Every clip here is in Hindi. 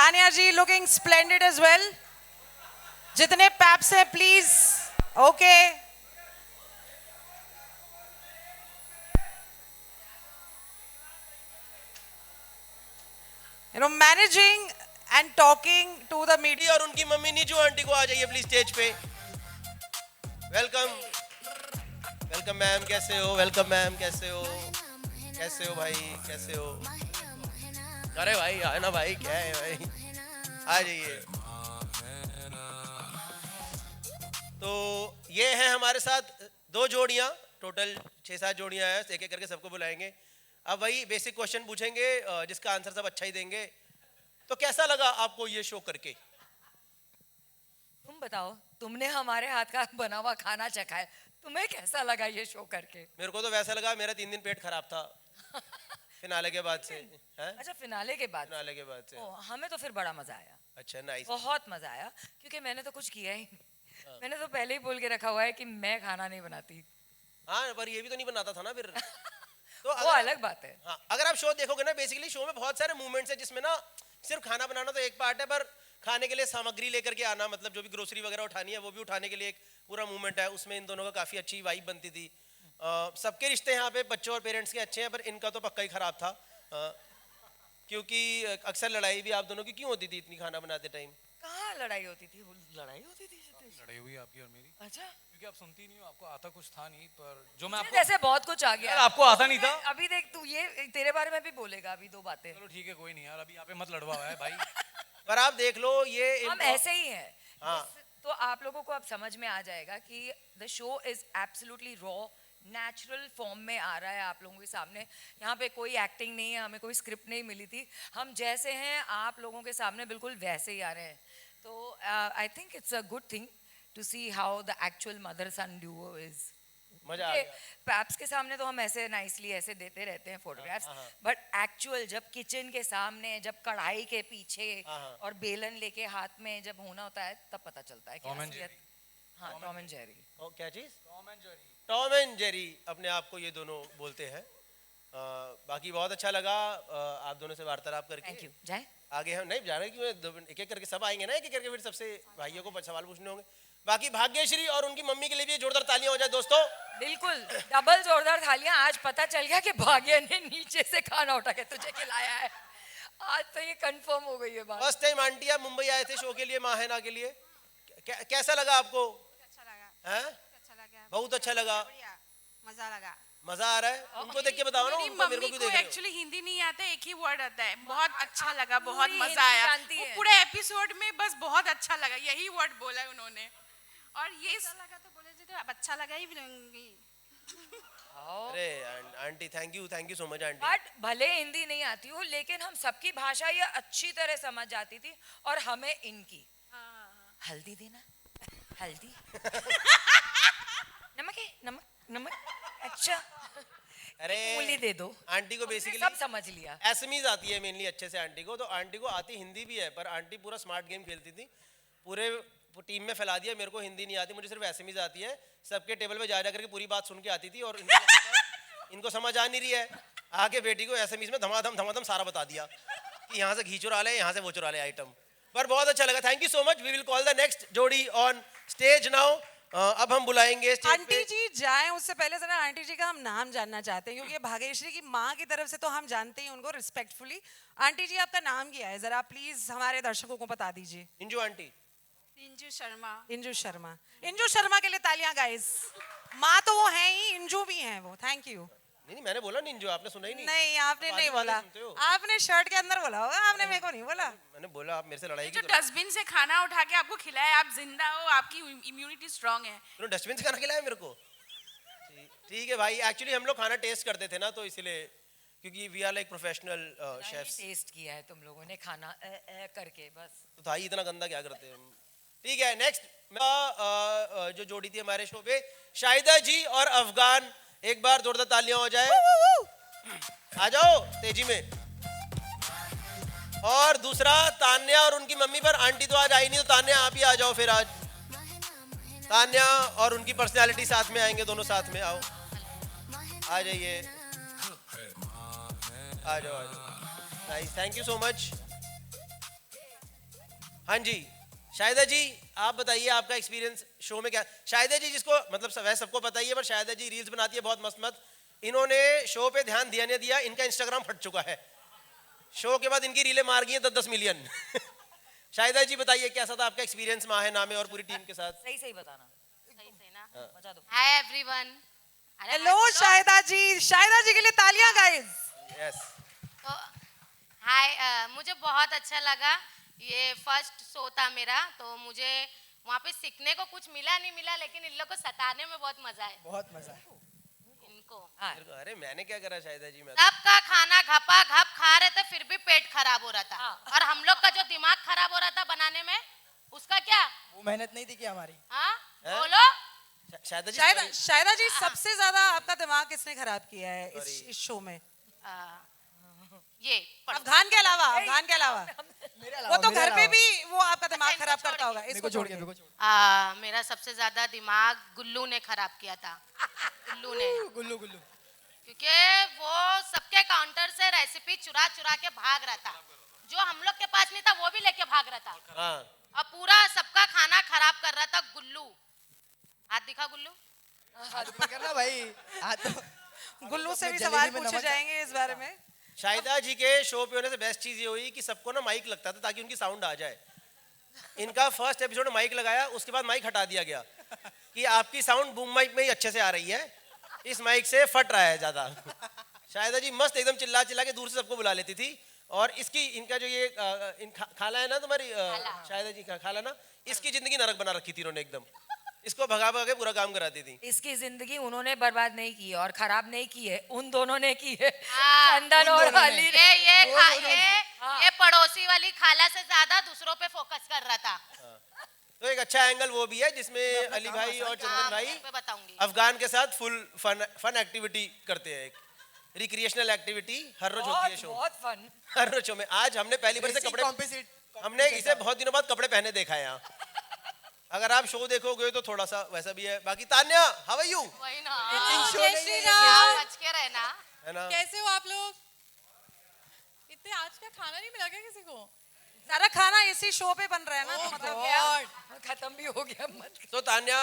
Tania ji looking splendid as well. जितने पैप्स हैं please. Okay. Managing and talking to the media. और उनकी मम्मी नीजू आंटी को आ जाइए प्लीज स्टेज पे. वेलकम. वेलकम मैम, कैसे हो? वेलकम मैम, कैसे हो? कैसे हो भाई, कैसे हो? अरे भाई आए ना भाई, क्या है भाई, आ जाइए. तो ये है हमारे साथ दो जोड़ियां, टोटल 6-7 जोड़ियां हैं, एक एक करके सबको बुलाएंगे. अब वही बेसिक क्वेश्चन पूछेंगे जिसका आंसर सब अच्छा ही देंगे. तो कैसा लगा आपको ये शो करके? तुम बताओ, तुमने हमारे हाथ का बना हुआ खाना चखा है, तुम्हें कैसा लगा ये शो करके? मेरे को तो वैसा लगा, मेरा 3 दिन पेट खराब था फिनाले के बाद से. हैं? अच्छा, फिनाले के बाद? फिनाले के बाद से. हमें तो फिर बड़ा मजा आया. अच्छा, नाइस. बहुत मजा आया, क्योंकि मैंने तो कुछ किया ही नहीं. मैंने तो पहले ही बोल के रखा हुआ है कि मैं खाना नहीं बनाती. हाँ, पर ये भी तो नहीं बनाता था ना फिर. तो वो अलग बात है. हाँ, अगर आप शो देखोगे ना, बेसिकली शो में बहुत सारे मूवमेंट्स हैं जिसमें ना सिर्फ खाना बनाना तो एक पार्ट है, पर खाने के लिए सामग्री लेकर के आना, मतलब जो भी ग्रोसरी वगैरह उठानी है वो भी उठाने के लिए एक पूरा मूवमेंट है. उसमें इन दोनों का काफी अच्छी वाइब बनती थी. सबके रिश्ते यहाँ पे बच्चों और पेरेंट्स के अच्छे हैं, पर इनका तो पक्का ही खराब था. क्योंकि अक्सर लड़ाई भी आप दोनों की क्यों होती थी इतनी खाना बनाते टाइम? कहाँ लड़ाई होती थी? लड़ाई होती थी? लड़ाई हुई आपकी और मेरी. अच्छा, क्योंकि आप सुनती नहीं हो, आपको आता कुछ था नहीं, पर जो मैं आपको जैसे बहुत कुछ आ गया. यार, आपको आता नहीं था. अभी देख, तू ये तेरे बारे में भी बोलेगा अभी 2 बातें. चलो ठीक है, कोई नहीं यार, अभी यहाँ पे मत लड़वा है भाई. पर आप देख लो ये हम ऐसे ही हैं. हाँ. तो आप लोगों को अब समझ में आ जाएगा कि the show is absolutely raw, natural form में आ रहा है आप लोगों के सामने. यहाँ पे कोई एक्टिंग नहीं है, हमें कोई स्क्रिप्ट नहीं मिली थी. हम जैसे हैं आप लोगों के सामने बिल्कुल वैसे ही आ रहे हैं. तो I think it's a good thing to see how the actual mother son duo is. मजा आ गया. पैप्स के सामने तो हम ऐसे नाइसली ऐसे देते रहते हैं फोटोग्राफ्स, बट एक्चुअल जब किचन के सामने, जब कढ़ाई के पीछे और बेलन लेके हाथ में जब होना होता है, तब पता चलता है कि टॉम एंड असलियत. हाँ, टॉम एंड जेरी. क्या चीज? टॉम एंड जेरी अपने आप को ये दोनों बोलते हैं. बाकी बहुत अच्छा लगा आप दोनों से वार्तालाप करके. Thank you. जाए आगे हम नहीं जा रहे कि एक एक करके सब आएंगे ना, एक एक करके फिर सबसे भाइयों को सवाल पूछने होंगे. बाकी भाग्यश्री और उनकी मम्मी के लिए भी जोरदार तालियां हो जाए दोस्तों. बिल्कुल डबल जोरदार थालियां. आज पता चल गया कि भाग्य ने नीचे से खाना उठा के तुझे खिलाया है. आज तो ये कंफर्म हो गई है बात. फर्स्ट टाइम आंटी आप मुंबई आए थे शो के लिए, माहेना के लिए. कैसा लगा आपको? अच्छा लगा. हैं? अच्छा लगा. बहुत अच्छा लगा. बढ़िया. मजा लगा. मजा आ रहा है. उनको देख के बताओ ना, मेरी उनको मेरे को मम्मी क्यों को देख रहे हो? एक्चुअली हिंदी नहीं आता, एक ही वर्ड आता है. बहुत अच्छा लगा, बहुत पूरी मजा हिंदी आया. जानती वो है. पूरे एपिसोड में बस बहुत अच्छा लगा, यही वर्ड बोला है उन्होंने. और ये अच्छा लगा तो बोले जी, तो अब अच्छा लगा ही बोलूंगी. अरे aunty, thank you so much aunty. But भले हिंदी नहीं आती हो, लेकिन हम सबकी भाषा ये अच्छी तरह समझ जाती थी. और हमें इनकी. हल्दी देना. हल्दी. नमक है, नमक नमक. अच्छा, अरे मूली दे दो. आंटी को हमने बेसिकली सब समझ लिया. एसएमईज आती है मेनली अच्छे से आंटी को. तो आंटी को आती हिंदी भी है, पर आंटी पूरा स्मार्ट गेम खेलती थी. पूरे टीम में फैला दिया. मेरे को हिंदी नहीं आती, मुझे सिर्फ एसएमईज आती है. सबके टेबल पे जा जा करके पूरी बात सुन के आती थी. और इनको समझ आ नहीं रही है, आके बेटी को एसएमईज में धमाधम सारा बता दिया कि यहाँ से घी चुरा ले, यहाँ से वो चुरा ले आइटम. पर बहुत अच्छा लगा. Thank you so much. We will call the next जोड़ी ऑन स्टेज नाउ. अब हम बुलाएंगे स्टेज आंटी जी जाएं उससे पहले जरा आंटी जी का हम नाम जानना चाहते हैं, क्योंकि भाग्यश्री की माँ की तरफ से तो हम जानते हैं उनको रिस्पेक्टफुली. आंटी जी आपका नाम क्या है, जरा प्लीज हमारे दर्शकों को बता दीजिए. इंजू आंटी. इंजू शर्मा. इंजू शर्मा. इंजू शर्मा के लिए तालियां गाइस. माँ तो वो हैं ही, इंजू भी हैं वो. Thank you. नहीं मैंने बोला निंजू, आपने सुना ही नहीं. नहीं आपने नहीं बोला, आपने शर्ट के अंदर बोला होगा, आपने मेरे को नहीं बोला. मैंने बोला आप मेरे से लड़ाई जो की. डस्टबिन से खाना उठा के आपको खिलाया, आप जिंदा हो, आपकी इम्यूनिटी स्ट्रांग है. तो डस्टबिन से खाना खिलाया मेरे को. ठीक है भाई. एक्चुअली हम लोग खाना टेस्ट करते थे ना, तो इसलिए, क्योंकि we are like professional chefs. Taste किया है तुम लोगों ने खाना करके बस. तो था ही इतना गंदा, क्या करते हैं हम. ठीक है, नेक्स्ट जो जोड़ी थी हमारे शो पे, शाहिदा जी और अफगान. एक बार जोरदार तालियां हो जाए. आ जाओ तेजी में. और दूसरा तान्या और उनकी मम्मी. पर आंटी तो आज आई नहीं, तो तान्या आप ही आ जाओ फिर. आज तान्या और उनकी पर्सनालिटी साथ में आएंगे, दोनों साथ में. आओ, आ जाइए. आ जाओ. Nice, thank you so much. हाँ जी, शाहिदा जी आप बताइए आपका एक्सपीरियंस शो में क्या। शाहिदा जी जिसको मतलब वह सबको पता ही है, पर शाहिदा जी रील्स बनाती है बहुत मस्त मस्त। इन्होंने शो पे ध्यान दिया नहीं दिया, इनका इंस्टाग्राम फट चुका है। शो के बाद इनकी रीलें मार गई हैं 10-10 मिलियन। शाहिदा जी बताइए कैसा था आपका एक्सपीरियंस माह नामे और पूरी टीम के साथ। सही सही बताना, सही सही ना बता दो। हाय एवरीवन हेलो शाहिदा जी के लिए तालियां गाइस। यस तो हाय मुझे बहुत अच्छा लगा। ये फर्स्ट शो था मेरा, तो मुझे वहाँ पे सीखने को कुछ मिला नहीं मिला, लेकिन इन लोग को सताने में बहुत मजा है। बहुत मजा इनको अरे मैंने क्या करा शाहिदा जी, मैं सबका खाना घपा घप खा रहे थे, फिर भी पेट खराब हो रहा था। और हम लोग का जो दिमाग खराब हो रहा था बनाने में, उसका क्या? वो मेहनत नहीं थी क्या हमारी? हाँ हैं? बोलो। शाहिदा जी शाहिदा जी सबसे ज्यादा आपका दिमाग किसने खराब किया है इस शो में? ये अफगान के अलावा मेरे वो तो मेरे घर पे अलावा। भी वो आपका दिमाग इनको खराब छोड़ करता होगा। मेरे इसको को छोड़ छोड़ के के। मेरे को छोड़ मेरा सबसे ज्यादा दिमाग गुल्लू ने खराब किया था। गुल्लू ने, गुल्लू गुल्लू क्योंकि वो सबके काउंटर से रेसिपी चुरा चुरा के भाग रहा था। जो हम लोग के पास नहीं था वो भी लेके भाग रहा था, हाँ और पूरा सबका खाना खराब कर रहा था गुल्लू। हाथ दिखा गुल्लू। हाथ ऊपर करना भाई, हाथ तो गुल्लू से भी जलेबी सवाल में पूछे नमक- जाएंगे इस बारे में। शाहिदा जी के शो पे होने से बेस्ट चीज ये हुई कि सबको ना माइक लगता था ताकि उनकी साउंड आ जाए। इनका फर्स्ट एपिसोड में माइक लगाया, उसके बाद माइक हटा दिया गया कि आपकी साउंड बूम माइक में ही अच्छे से आ रही है, इस माइक से फट रहा है ज्यादा। शाहिदा जी मस्त एकदम चिल्ला चिल्ला के दूर से सबको बुला लेती थी। और इसकी इनका जो ये खाला है ना तुम्हारी शाहिदा जी का खाला ना, इसकी जिंदगी नरक बना रखी थी इन्होंने एकदम। इसको भगा भगा के पूरा काम कराती थी। इसकी जिंदगी उन्होंने बर्बाद नहीं की है और खराब नहीं की है, उन दोनों ने की है, हाँ, चंदन और अली ने। ये पड़ोसी वाली खाला से ज्यादा दूसरों पे फोकस कर रहा था। तो एक अच्छा एंगल वो भी है जिसमें अली भाई और चंदन भाई मैं बताऊंगी। अफगान के साथ फुल फन एक्टिविटी करते हैं। एक रिक्रिएशनल एक्टिविटी हर रोज होती है शो, बहुत फन। हर रोज शो में। आज हमने पहली बार से कपड़े, हमने इसे बहुत दिनों बाद कपड़े पहने देखा है यहाँ। अगर आप शो देखोगे तो थोड़ा सा वैसा भी है। बाकी तान्या हाउ आर यू? वही ना, जय श्री राम। बच के रहना। है ना? कैसे हो आप लोग? इतने आज का खाना नहीं मिला क्या किसी को? सारा खाना इसी शो पे बन रहा है ना, तो मतलब क्या? खत्म भी हो गया मत। तो Tanya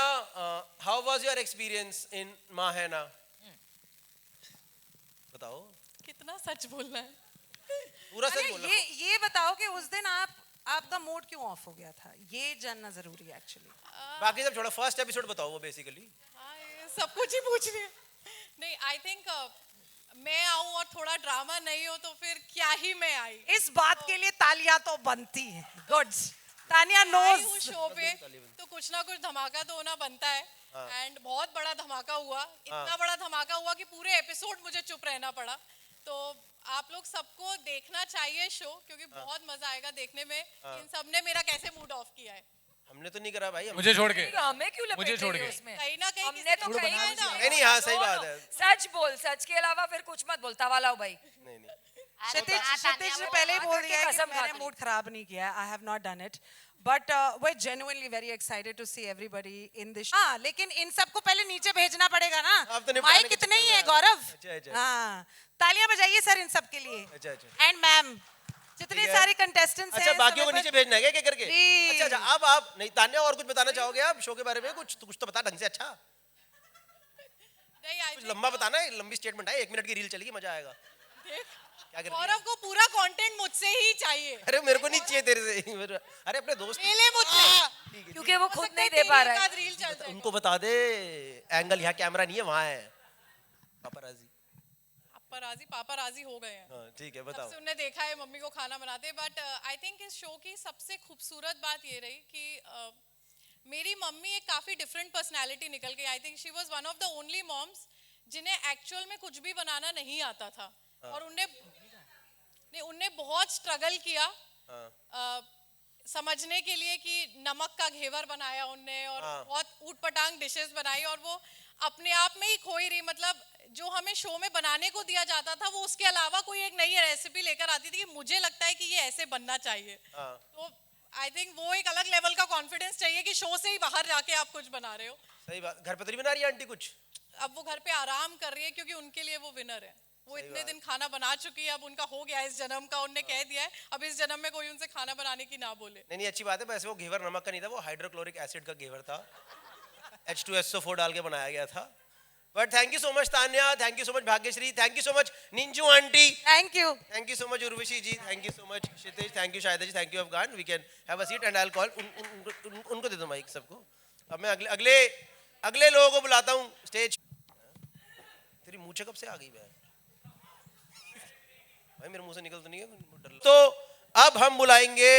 how was your experience in माहेना? बताओ। कितना सच बोलना है। पूरा सच अरे बोलो। ये बताओ कि उस दिन आपका मूड क्यों ऑफ हो गया था, ये जानना जरूरी है एक्चुअली। बाकी सब छोड़ो, फर्स्ट एपिसोड बताओ वो बेसिकली। हाँ, ये सब कुछ ही पूछ रही है। नहीं, आई थिंक मैं आऊं और थोड़ा ड्रामा नहीं हो तो फिर क्या ही मैं आई। इस बात के लिए तालियां तो बनती हैं। गुड। तानिया आई नोज। हूँ शो पे तो कुछ ना कुछ धमाका तो होना बनता है। एंड बहुत बड़ा धमाका हुआ, इतना बड़ा धमाका हुआ कि पूरे एपिसोड मुझे चुप रहना पड़ा। तो आप लोग सबको देखना चाहिए शो, क्योंकि बहुत मजा आएगा देखने में। इन सब ने मेरा कैसे मूड ऑफ किया है। हमने तो नहीं करा भाई। मुझे छोड़ के। हमें क्यों लपेट मुझे छोड़ रही हो के। उसमें? कहीं ना कहीं हमने तो किसी ने कहीं बनाया ना। नहीं नहीं, हाँ सही बात है। सच बोल, सच के अलावा फिर कुछ मत बोलता वाला हो भाई। नहीं नहीं क्षितिज ने पहले ही बोल दिया है कि कसम खा मैंने ली। मूड खराब नहीं किया है। I have not done it, but we're genuinely very excited to see everybody in this. हाँ, लेकिन इन सबको पहले नीचे भेजना पड़ेगा ना। आप तो निपटाने माइक के कितने ही चक्कर है में गौरव? अच्छा, अच्छा। हाँ, तालियां बजाइए सर इन सब के लिए। अच्छा अच्छा। एंड मैम, जितनी ठीक है। सारी कंटेस्टेंट्स हैं अच्छा इस बाकियों को समय नीचे पर- भेजना है क्या करके? जी। अच्छा अच्छा। अब आप नहीं तान्या और कुछ बताना चाहोगे आप शो के बारे में? कुछ तो बता ढंग से। अच्छा नहीं, आई कुछ लंबा बताना है, लंबी स्टेटमेंट है, 1 मिनट की रील चलेगी, मजा आएगा। क्या कर रही है? गौरव को पूरा कंटेंट मुझसे ही चाहिए। अरे मेरे को नहीं चाहिए तेरे से। अरे अपने दोस्त ले मुझसे। क्योंकि वो हो खुद सकता नहीं है दे तेरी पा एक रहा है। आध रील चल जाए। उनको बता दे एंगल यहाँ कैमरा नहीं है, वहाँ है पापराजी। पापा राजी हो गए हैं। हाँ ठीक है तब बताओ। से उन्हें देखा है मम्मी को खाना बनाते। बट आई थिंक इस शो की सबसे खूबसूरत बात ये रही कि मेरी मम्मी एक काफ़ी डिफरेंट पर्सनालिटी निकल गई। I think she was one of the only moms जिन्हें एक्चुअल में कुछ भी बनाना नहीं आता था। और उनने बहुत स्ट्रगल किया समझने के लिए कि नमक का घेवर बनाया उनने, और बहुत ऊट पटांग डिशेस बनाई, और वो अपने आप में ही खोई रही। मतलब जो हमें शो में बनाने को दिया जाता था वो उसके अलावा कोई एक नई रेसिपी लेकर आती थी कि मुझे लगता है कि ये ऐसे बनना चाहिए। तो आई थिंक वो एक अलग लेवल का कॉन्फिडेंस चाहिए कि शो से ही बाहर जाके आप कुछ बना रहे हो। सही बात। घर पे तो नहीं बना रही है आंटी कुछ? अब वो घर पे आराम कर रही है क्योंकि उनके लिए वो विनर है। वो इतने दिन खाना बना चुकी है, अब उनका हो गया इस जन्म का, उनने कह दिया है अब इस जन्म में कोई उनसे खाना बनाने की ना बोले। नहीं अच्छी बात है। वैसे वो घेवर नमक का नहीं था, वो हाइड्रोक्लोरिक एसिड का घेवर था, H2SO4 डाल के बनाया गया था। But thank you so much Tanya, thank you so much Bhagyashree, thank you so much Ninju aunty, thank you. Thank you so much Urvashi ji, thank you so much Kshitij, thank you Shayda ji, thank you Afghan. We can have a seat and I will call उनको दे दो माइक सबको। अब मैं अगले लोगों को बुलाता हूँ स्टेज। तेरी मूंछें कब से आ गई भाई? मेरे मुंह से निकल तो नहीं है? तो अब हम बुलाएंगे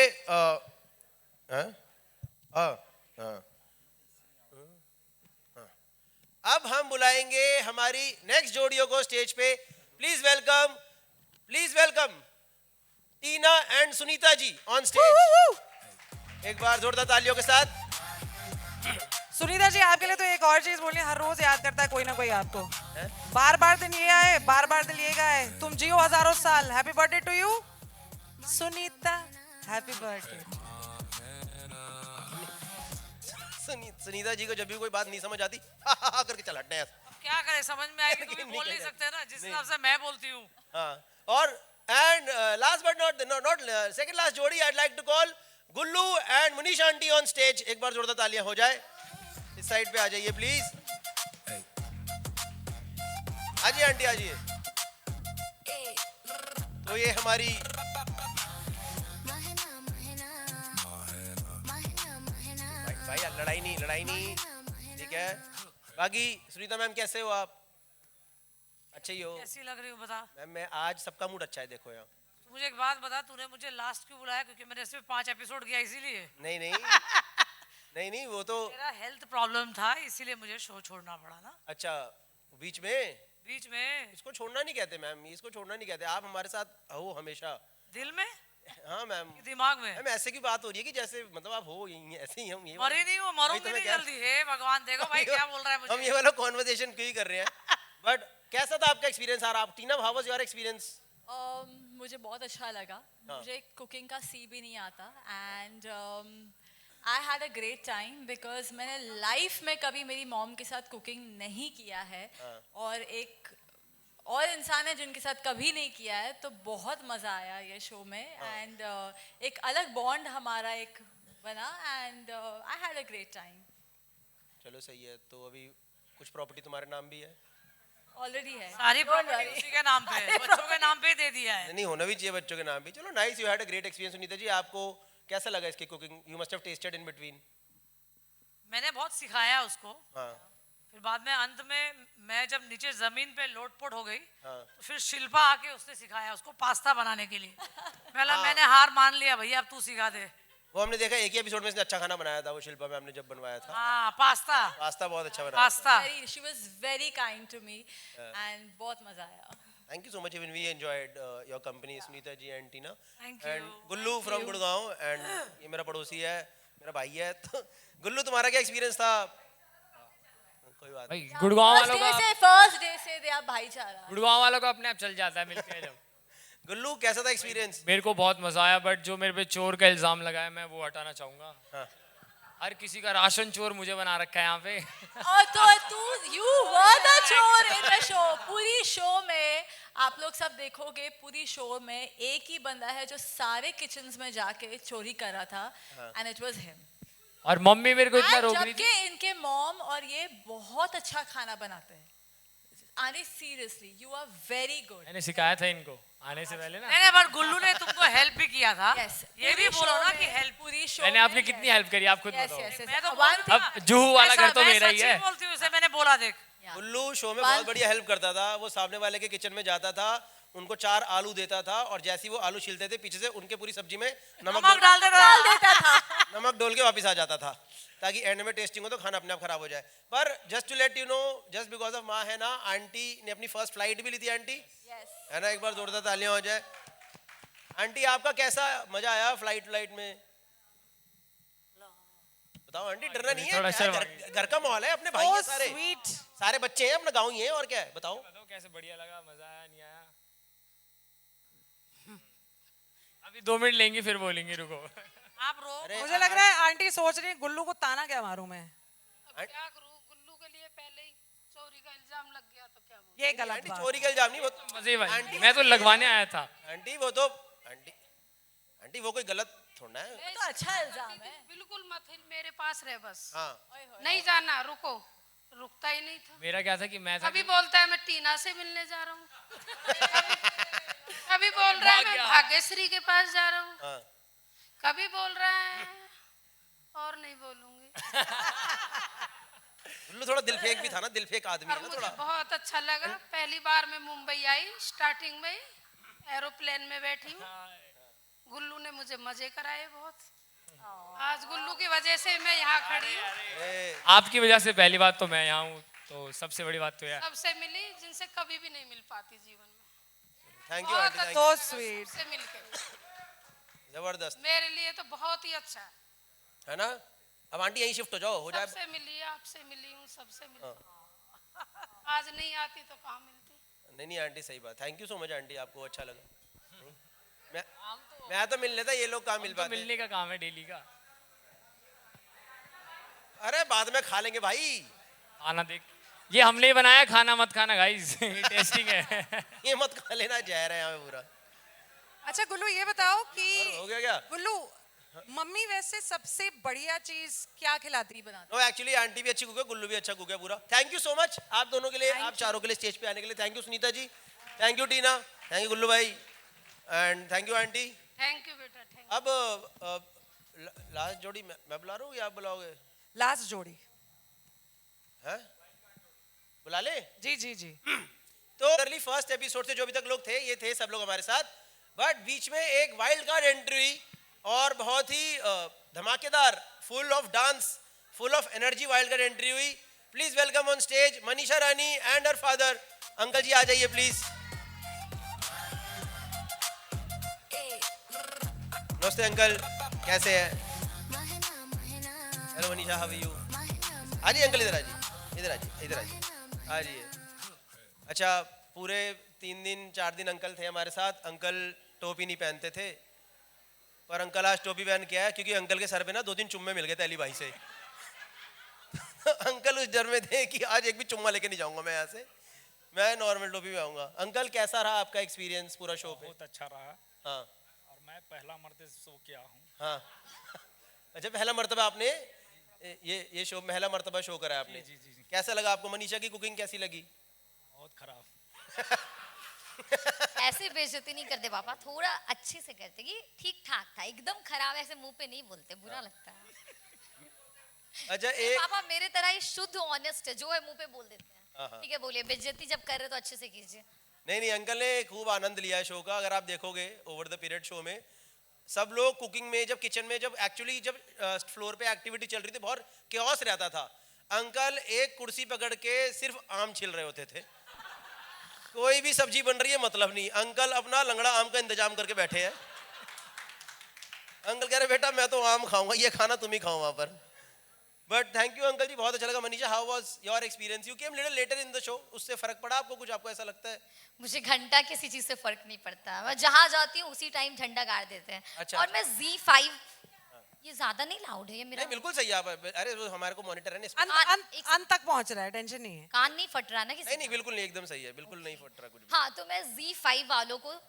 अब हम बुलाएंगे हमारी नेक्स्ट जोड़ियों को स्टेज पे। Please welcome Tina and Sunita ji on stage. एक बार जोरदार तालियों के साथ। सुनीता जी आपके लिए तो एक और चीज बोलनी, हर रोज याद करता है कोई ना कोई आपको। बार बार दिन ये आए, बार बार दिल ये गाए, तुम जियो हजारों साल। Happy birthday to you Sunita, happy birthday. Sunita ji को जब भी कोई बात नहीं समझ आती हा हा हा करके चल हटने हैं। क्या करें, समझ में आएगी तो भी बोल नहीं सकते ना, जिस हिसाब से मैं बोलती हूँ। हाँ, और and last but not second last जोड़ी, I like to call Gullu and Munish aunty on stage. एक बार जोरदार तालियां हो जाए। इस साइड पे आ जाइए प्लीज। आजिए आंटी आजिए। तो ये हमारी भाई लड़ाई नहीं ठीक है। बाकी सुनीता मैम कैसे हो आप? अच्छे ही हो? कैसी लग रही हूँ बता। मैम मैं आज सबका मूड अच्छा है, देखो यहाँ। मुझे एक बात बता, तूने मुझे लास्ट क्यों बुलाया? क्योंकि मैंने इसमें 5 एपिसोड किया इसीलिए? नहीं वो तो मेरा हेल्थ प्रॉब्लम था इसीलिए मुझे शो छोड़ना पड़ा ना। अच्छा, बीच में इसको छोड़ना नहीं कहते मैम, इसको छोड़ना नहीं कहते। आप हमारे साथ हो हमेशा दिल में। हाँ मैम, दिमाग में। मैम ऐसे की बात हो रही है कि जैसे मतलब आप हो यही ऐसे ही हम ये मरी नहीं हूँ, मरूंगी नहीं जल्दी। हे भगवान, देखो भाई क्या बोल रहा है मुझे। हम ये वाला कॉन्वर्सेशन क्यों ही कर रहे हैं। बट कैसा था आपका एक्सपीरियंस? आप टीना, हाउ वाज योर एक्सपीरियंस? मुझे बहुत अच्छा लगा। मुझे कुकिंग का सी भी नहीं आता and I had a great time because मैंने लाइफ में कभी मेरी मॉम के साथ कुकिंग नहीं किया है और एक और इंसान है जिनके साथ कभी नहीं किया है, तो बहुत मज़ा आया ये शो में एंड एक अलग बॉन्ड हमारा एक बना and I had a great time. चलो सही है। तो अभी कुछ प्रॉपर्टी तुम्हारे नाम भी है? ऑलरेडी है, सारी प्रॉपर्टी उसी के नाम पे है, बच्चों के नाम पे दे दिया है। नहीं, होना भी चाहिए बच्चों के नाम भी। चलो nice, you had a great experience. Sunita ji आपको कैसा लगा इसकी cooking? You must have tasted in between. मैंने बहुत सिखाया उसको। हाँ। फिर बाद में अंत में मैं जब नीचे जमीन पे लोटपोट हो गई हाँ। तो फिर शिल्पा आके उसने सिखाया उसको पास्ता बनाने के लिए। मैंने हार मान लिया, भैया अब तू सिखा दे। वो हमने देखा एक ही एपिसोड में इसने अच्छा खाना बनाया था, वो शिल्पा मैम ने जब बनवाया था। हाँ, पास्ता बहुत अच्छा बनाया। Pasta she was very kind to me and बहुत मजा आया। Thank you so much. Even we enjoyed your company, Sunita ji and Tina. Thank And you. Gullu from Gurgaon, and ये मेरा पड़ोसी है, मेरा भाई है। तो गुल्लू तुम्हारा क्या एक्सपीरियंस था? कोई बात भाई नहीं। गुड़गांव वालों का फर्स्ट डे से दे आप भाईचारा। गुड़गांव वालों का अपने आप चल जाता है मिलके जब। गुल्लू कैसा था एक्सपीरियंस? मेरे को बहुत मजा आया, बट जो मेरे पे चोर का इल्जाम लगाया मैं वो हटाना चाहूंगा। हाँ। हर किसी का राशन चोर मुझे बना रखा है यहाँ पे। और तो यू वर द चोर इन द शो। पूरी शो में आप लोग सब देखोगे, पूरी शो में एक ही बंदा है जो सारे किचन्स में जाके चोरी कर रहा था एंड इट वाज हिम। और मम्मी मेरे को इतना रोक रही थी। जबकि इनके मॉम और ये बहुत अच्छा खाना बनाते हैं। आने seriously you are very good. मैंने सिखाया था इनको आने से पहले ना। नहीं, पर गुल्लू ने तुमको हेल्प भी किया था। Yes. ये भी बोलो ना कि हेल्प। पूरी शो मैंने आपकी कितनी हेल्प करी आप खुद बताओ। मैं तो बोलती हूँ अब जूहू वाला घर तो मेरा ही है। बोलती हूँ उसे, मैंने बोला देख। गुल्लू शो में बहुत बढ़िया हेल्प करता था। वो सामने वाले के किचन में जाता था, उनको 4 आलू देता था और जैसे ही वो आलू छिलते थे पीछे से उनके पूरी सब्जी में नमक डाल देता था। नमक डोल के वापस आ जाता था ताकि एंड में टेस्टिंग हो तो खाना अपने आप खराब हो जाए। पर just to let you know, just because of माँ है ना, आंटी ने अपनी फर्स्ट फ्लाइट भी ली थी। आंटी है ना, एक बार जोरदार तालियां हो जाए। आंटी आपका कैसा मजा आया फ्लाइट में? बताओ आंटी, डरना नहीं है, घर का माहौल है, अपने भाई हैं सारे, सारे बच्चे हैं, अपना गाँव ही है, और क्या है। बताओ कैसे बढ़िया लगा, मजा आया नहीं आया? अभी 2 मिनट लेंगे फिर बोलेंगे, रुको। आप रो। मुझे लग रहा है आंटी सोच रही है गुल्लू को ताना क्या मारूं मैं। क्या करूं, गुल्लू के लिए पहले ही चोरी का इल्जाम लग गया तो क्या बोलूं। ये गलत आंटी बात। चोरी का इल्जाम नहीं, वो मजे भाई, आंटी मैं तो लगवाने आया था। आंटी वो तो आंटी वो कोई गलत थोड़ा है। ये तो अच्छा इल्जाम है। बिल्कुल मत मेरे पास रहे बस, हाँ नहीं जाना, रुको, रुकता ही नहीं था। मेरा क्या था कि मैं था कभी बोलता है मैं टीना से मिलने जा रहा हूँ, कभी बोल रहा है मैं भाग्य। भाग्यश्री के पास जा रहा हूँ, हाँ कभी बोल रहा है और नहीं बोलूंगी। गुल्लू थोड़ा दिल फेंक भी था ना, दिल फेंक आदमी और है ना मुझे थोड़ा। बहुत अच्छा लगा, पहली बार मैं मुंबई आई, स्टार्टिंग में एरोप्लेन में बैठी हूँ, गुल्लू ने मुझे मजे कराए बहुत। आज गुल्लू की वजह से मैं यहाँ खड़ी हूँ, आपकी वजह से पहली बात तो मैं यहाँ हूँ, तो सबसे बड़ी बात तो यार सबसे मिली जिनसे कभी भी नहीं मिल पाती जीवन में। थैंक यू बहुत aunty, thank So you, sweet. से मिलके जबरदस्त मेरे लिए तो बहुत ही अच्छा है। है ना। अब आंटी यहीं शिफ्ट हो जाओ, हो जाए। सबसे मिली, आपसे मिली हूँ, सबसे मिली। आज नहीं आती तो कहाँ मिलती। नहीं नहीं आंटी सही बात, thank you so much aunty, आपको अच्छा लगा। मैं तो मिल लेता, ये लोग कहाँ मिल तो पाते। मिलने का काम है डेली का। अरे बाद में खा लेंगे भाई। खाना देख, ये हमने ही बनाया, खाना मत खाना गाइस, टेस्टिंग है। ये मत खा लेना, जहर है यहाँ पे पूरा। अच्छा गुल्लू ये बताओ कि हो गया क्या? गुल्लू मम्मी वैसे सबसे बढ़िया चीज क्या खिलाती है बनाती? नो एक्चुअली आंटी भी अच्छी कुक है, गुल्लू भी अच्छा कुक है पूरा। थैंक यू सो मच आप दोनों के लिए, आप चारों के लिए स्टेज पे आने के लिए। Thank you Sunita ji, thank you Tina, thank you Gullu भाई, and thank you aunty. Thank you बेटा, थैंक अब लास्ट जोड़ी मैं बुला रहा हूँ या आप बुलाओगे? लास्ट जोड़ी। हैं? बुला ले? जी जी जी। तो अर्ली फर्स्ट एपिसोड से जो अभी तक लोग थे, ये थे सब लोग हमारे साथ, बट बीच में एक वाइल्ड कार्ड एंट्री और बहुत ही धमाकेदार, full of dance, full of energy wild card entry हुई। Please welcome on stage Manisha Rani and her father. Uncle ji आ जाइए प्लीज। नमस्ते अंकल, कैसे हैं? Hello Manisha, how are you? आ जाइए अंकल, इधर आ जाइए, इधर आ जाइए, इधर आ जाइए, आ जाइए। अच्छा, पूरे 3 दिन 4 दिन अंकल थे हमारे साथ। अंकल टोपी नहीं पहनते थे, पर अंकल आज टोपी पहन के आया क्योंकि अंकल के सर पे ना 2 दिन चुम्मे मिल गए थे अली भाई से। अंकल उस डर में थे कि आज एक भी चुम्मा लेके नहीं जाऊंगा मैं यहाँ से, मैं नॉर्मल टोपी में आऊंगा। अंकल कैसा रहा आपका एक्सपीरियंस पूरा शो पे? बहुत अच्छा रहा, हाँ और मैं पहला मर्द शो किया हूँ। हाँ। अच्छा, पहला मर्तबा आपने ये शो, पहला मर्तबा शो करा है आपने? जी, जी, जी। कैसा लगा आपको? मनीषा की कुकिंग कैसी लगी? बहुत खराब। ऐसे बेइज्जती नहीं करते पापा, थोड़ा अच्छे से करते कि ठीक ठाक था, एकदम खराब ऐसे मुंह पे नहीं बोलते, बुरा लगता है। अच्छा मेरे पापा मेरे तरह ही शुद्ध ऑनेस्ट है, जो है मुंह पे बोल देते हाँ, हैं। हाँ। ठीक है, बोलिए, बेइज्जती जब कर रहे तो अच्छे से कीजिए। नहीं नहीं, अंकल ने खूब आनंद लिया है शो का। अगर आप देखोगे ओवर द पीरियड शो में सब लोग कुकिंग में, जब किचन में, जब एक्चुअली जब फ्लोर पे एक्टिविटी चल रही थी, बहुत केओस रहता था। अंकल एक कुर्सी पकड़ के सिर्फ आम छिल रहे होते थे, कोई भी सब्जी बन रही है मतलब नहीं, अंकल अपना लंगड़ा आम का इंतजाम करके बैठे हैं। अंकल कह रहे बेटा मैं तो आम खाऊंगा, ये खाना तुम ही खाओ वहां पर। But thank you uncle ji, बहुत अच्छा लगा। Manisha, how was your experience? You came little letter in the show, उससे फर्क पड़ा आपको कुछ? आपको ऐसा लगता है? मुझे घंटा किसी चीज से फर्क नहीं पड़ता, मैं जहां जाती हूँ उसी टाइम झंडा गाड़ देते हैं। अच्छा, और मैं Z5, ये ज्यादा नहीं लाउड है ये मेरा? नहीं बिल्कुल सही है आप, अरे वो हमारे को मॉनिटर है ना इसमें। अंत तक पहुंच रहा है, टेंशन नहीं है। कान नहीं फट रहा ना किसी नहीं नहीं का? बिल्कुल नहीं, एकदम सही है, बिल्कुल नहीं फट रहा कुछ भी। हाँ, तो मैं Z5 वालों को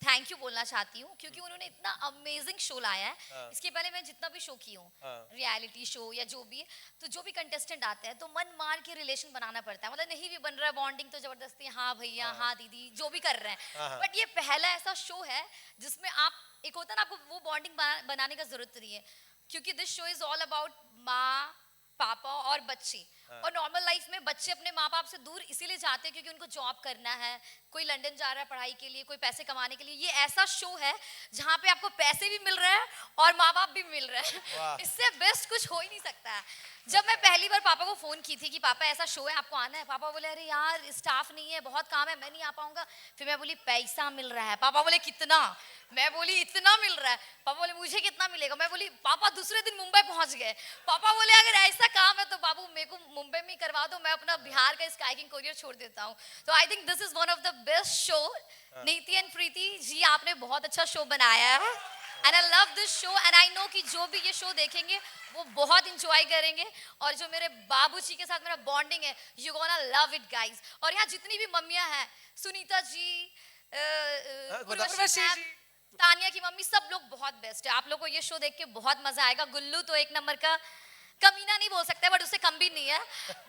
थैंक यू बोलना चाहती हूँ क्योंकि उन्होंने इतना अमेजिंग शो लाया है। हाँ। इसके पहले मैं जितना भी शो की हूँ, हाँ। रियलिटी शो या जो भी, तो जो भी कंटेस्टेंट आते हैं तो मन मार के रिलेशन बनाना पड़ता है। मतलब नहीं भी बन रहा है बॉन्डिंग तो जबरदस्ती हाँ भैया हाँ दीदी जो भी कर रहे हाँ, हैं, हाँ। बट ये पहला ऐसा शो है जिसमें आप, एक होता है ना, आपको वो बॉन्डिंग बनाने का जरूरत नहीं है क्योंकि this show is all about माँ पापा और बच्चे। और नॉर्मल लाइफ में बच्चे अपने माँ बाप से दूर इसीलिए जाते हैं क्योंकि उनको जॉब करना है, कोई लंदन जा रहा है पढ़ाई के लिए, कोई पैसे कमाने के लिए। ये ऐसा शो है जहाँ पे आपको पैसे भी मिल रहे हैं और माँ बाप भी मिल रहे हैं। इससे बेस्ट कुछ हो ही नहीं सकता है। जब मैं पहली बार पापा को फोन की थी कि पापा ऐसा शो है आपको आना है, पापा बोले अरे यार स्टाफ नहीं है, बहुत काम है, मैं नहीं आ पाऊंगा। फिर मैं बोली पैसा मिल रहा है, पापा बोले कितना? मैं बोली इतना मिल रहा है। पापा बोले मुझे कितना मिलेगा? मैं बोली पापा दूसरे दिन मुंबई पहुंच गए। पापा बोले अगर ऐसा काम है तो बाबू मेरे को मुंबई में करवा दो, मैं अपना बिहार का स्काई किंग कोरियर छोड़ देता हूँ। तो I think this is one of the best show. नीति एंड प्रीति जी आपने बहुत अच्छा शो बनाया है। And I love this show and I know कि जो भी ये शो देखेंगे वो बहुत इंजॉय करेंगे और जो मेरे बाबूजी के साथ मेरा बॉन्डिंग है you gonna love it guys. और यहाँ जितनी भी मम्मियाँ हैं सुनीता जी उर्वशी मैम, तानिया की मम्मी सब लोग बहुत बेस्ट है। आप लोग को ये शो देख के बहुत मजा आएगा। गुल्लू तो एक नंबर का कमीना नहीं बोल सकते बट उससे कम भी नहीं है,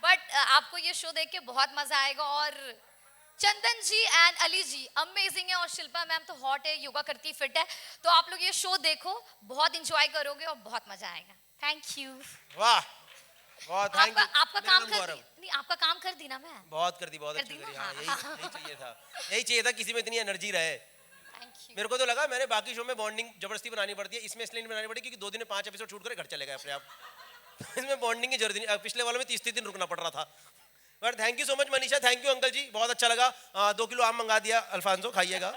बट आपको ये शो देख के बहुत मजा आएगा। और चंदन जी एंड अली जी अमेजिंग है और शिल्पा मैम तो हॉट है, योगा करती फिट है। तो आप लोग ये शो देखो, बहुत इंजॉय करोगे और बहुत मजा आएगा। Thank you. वाह बहुत थैंक यू। आपका काम कर दी नहीं, आपका काम कर दी ना मैं। बहुत कर दी, बहुत अच्छी करी। हाँ यही चाहिए था, यही चाहिए था किसी में इतनी एनर्जी रहे। मेरे को तो लगा मैंने बाकी शो में बॉन्डिंग जबरदस्ती बनानी पड़ती है, इसमें इसलिए नहीं बनानी पड़ी क्योंकि 2 दिन में 5 एपिसोड शूट करे घर चले गए अपने आप। इसमें बॉन्डिंग की जरूरत नहीं, पिछले वाले में 30 दिन रुकना पड़ रहा था। But thank you so much Manisha, thank you uncle ji, बहुत अच्छा लगा। 2 किलो आम मंगा दिया अल्फांसो, खाइएगा,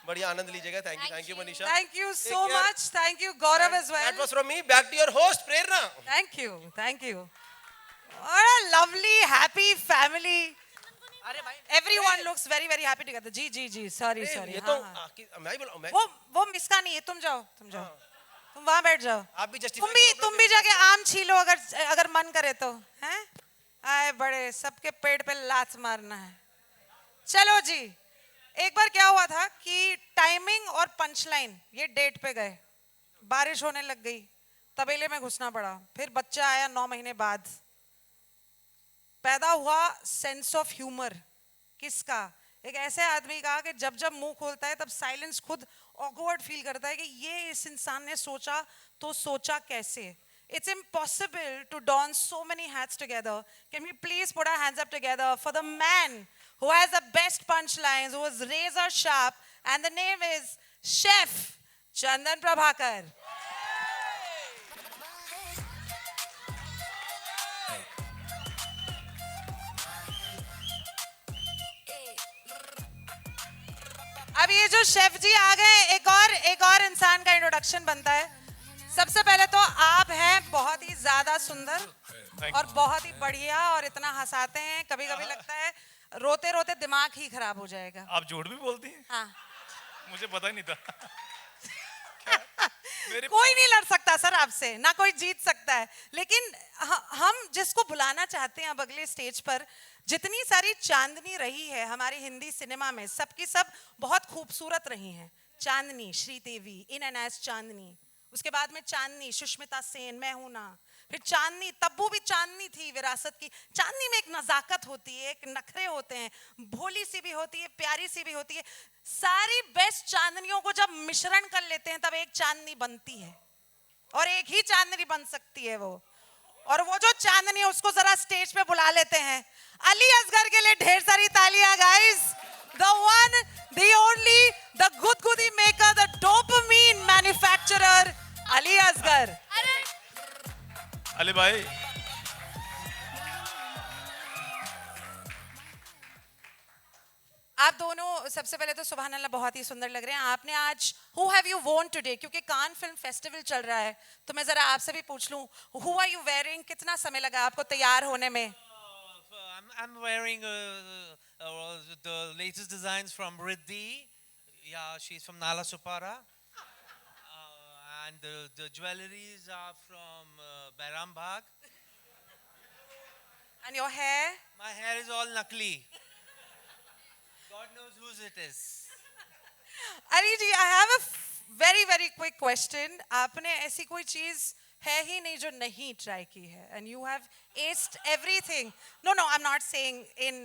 बढ़िया आनंद लीजिएगा। Thank you Manisha. Thank you so much. Thank you Gaurav as well. That was from me, back to your host Prerna. Thank you. What a lovely happy family. Everyone looks very very happy together. Ji sorry ये तो मैं ही बोला, मैं वो मिसका नहीं है। तुम जाओ तुम वहां बैठ जाओ। आप भी तुम भी जाके आम छीलो अगर मन करे तो, हैं? आए बड़े सबके पेट पे लात मारना है। चलो जी, एक बार क्या हुआ था कि टाइमिंग और पंचलाइन ये डेट पे गए, बारिश होने लग गई, तबेले में घुसना पड़ा, फिर बच्चा आया 9 महीने बाद, पैदा हुआ सेंस ऑफ ह्यूमर। किसका? एक ऐसे आदमी का कि जब जब मुंह खोलता है तब साइलेंस खुद ऑकवर्ड फील करता है कि ये इस इंसान ने सोचा तो सोचा कैसे। It's impossible to don so many hats together. Can we please put our hands up together for the man who has the best punchlines, who is razor sharp, and the name is Chef Chandan Prabhakar. अब ये जो शेफ जी आ गए, एक और इंसान का इंट्रोडक्शन बनता है। सबसे पहले तो आप हैं बहुत ही ज्यादा सुंदर और बहुत ही बढ़िया और इतना हंसाते हैं, कभी कभी लगता है रोते रोते दिमाग ही खराब हो जाएगा। आप झूठ भी बोलती हैं? हाँ। मुझे पता ही नहीं था। कोई नहीं लड़ सकता सर आपसे, ना कोई जीत सकता है, लेकिन हम जिसको बुलाना चाहते हैं अब अगले स्टेज पर, जितनी सारी चांदनी रही है हमारी हिंदी सिनेमा में, सबकी सब बहुत खूबसूरत रही हैं। चांदनी श्रीदेवी, इन एंड एज चांदनी, उसके बाद में चांदनी सुष्मिता सेन, मैं हूं ना, फिर चांदनी तब्बू भी चांदनी थी विरासत की। चांदनी में एक नजाकत होती है, एक नखरे होते हैं, भोली सी भी होती है, प्यारी सी भी होती है। सारी बेस्ट चांदनियों को जब मिश्रण कर लेते हैं तब एक चांदनी बनती है, और एक ही चांदनी बन सकती है वो। और वो जो चांदनी है उसको जरा स्टेज पे बुला लेते हैं। अली असगर के लिए ढेर सारी तालियां guys. The one, the only, the गुदगुदी maker, the dopamine manufacturer, Ali Asgar. Ali भाई, आप दोनों सबसे पहले तो सुभान अल्लाह बहुत ही सुंदर लग रहे हैं। आपने आज Who have you worn today? क्योंकि कान फिल्म फेस्टिवल चल रहा है, तो मैं जरा आपसे भी पूछ लूं, Who are you wearing? कितना समय लगा आपको तैयार होने में? I'm wearing the latest designs from Riddhi. Yeah, she's from Nala Supara. And the jewelries are from Bairam Bagh. And your hair? My hair is all nakli. God knows whose it is. Ali ji, I have a very very quick question. आपने ऐसी कोई चीज है ही नहीं जो नहीं ट्राई की है, and you have aced everything. No, I'm not saying in.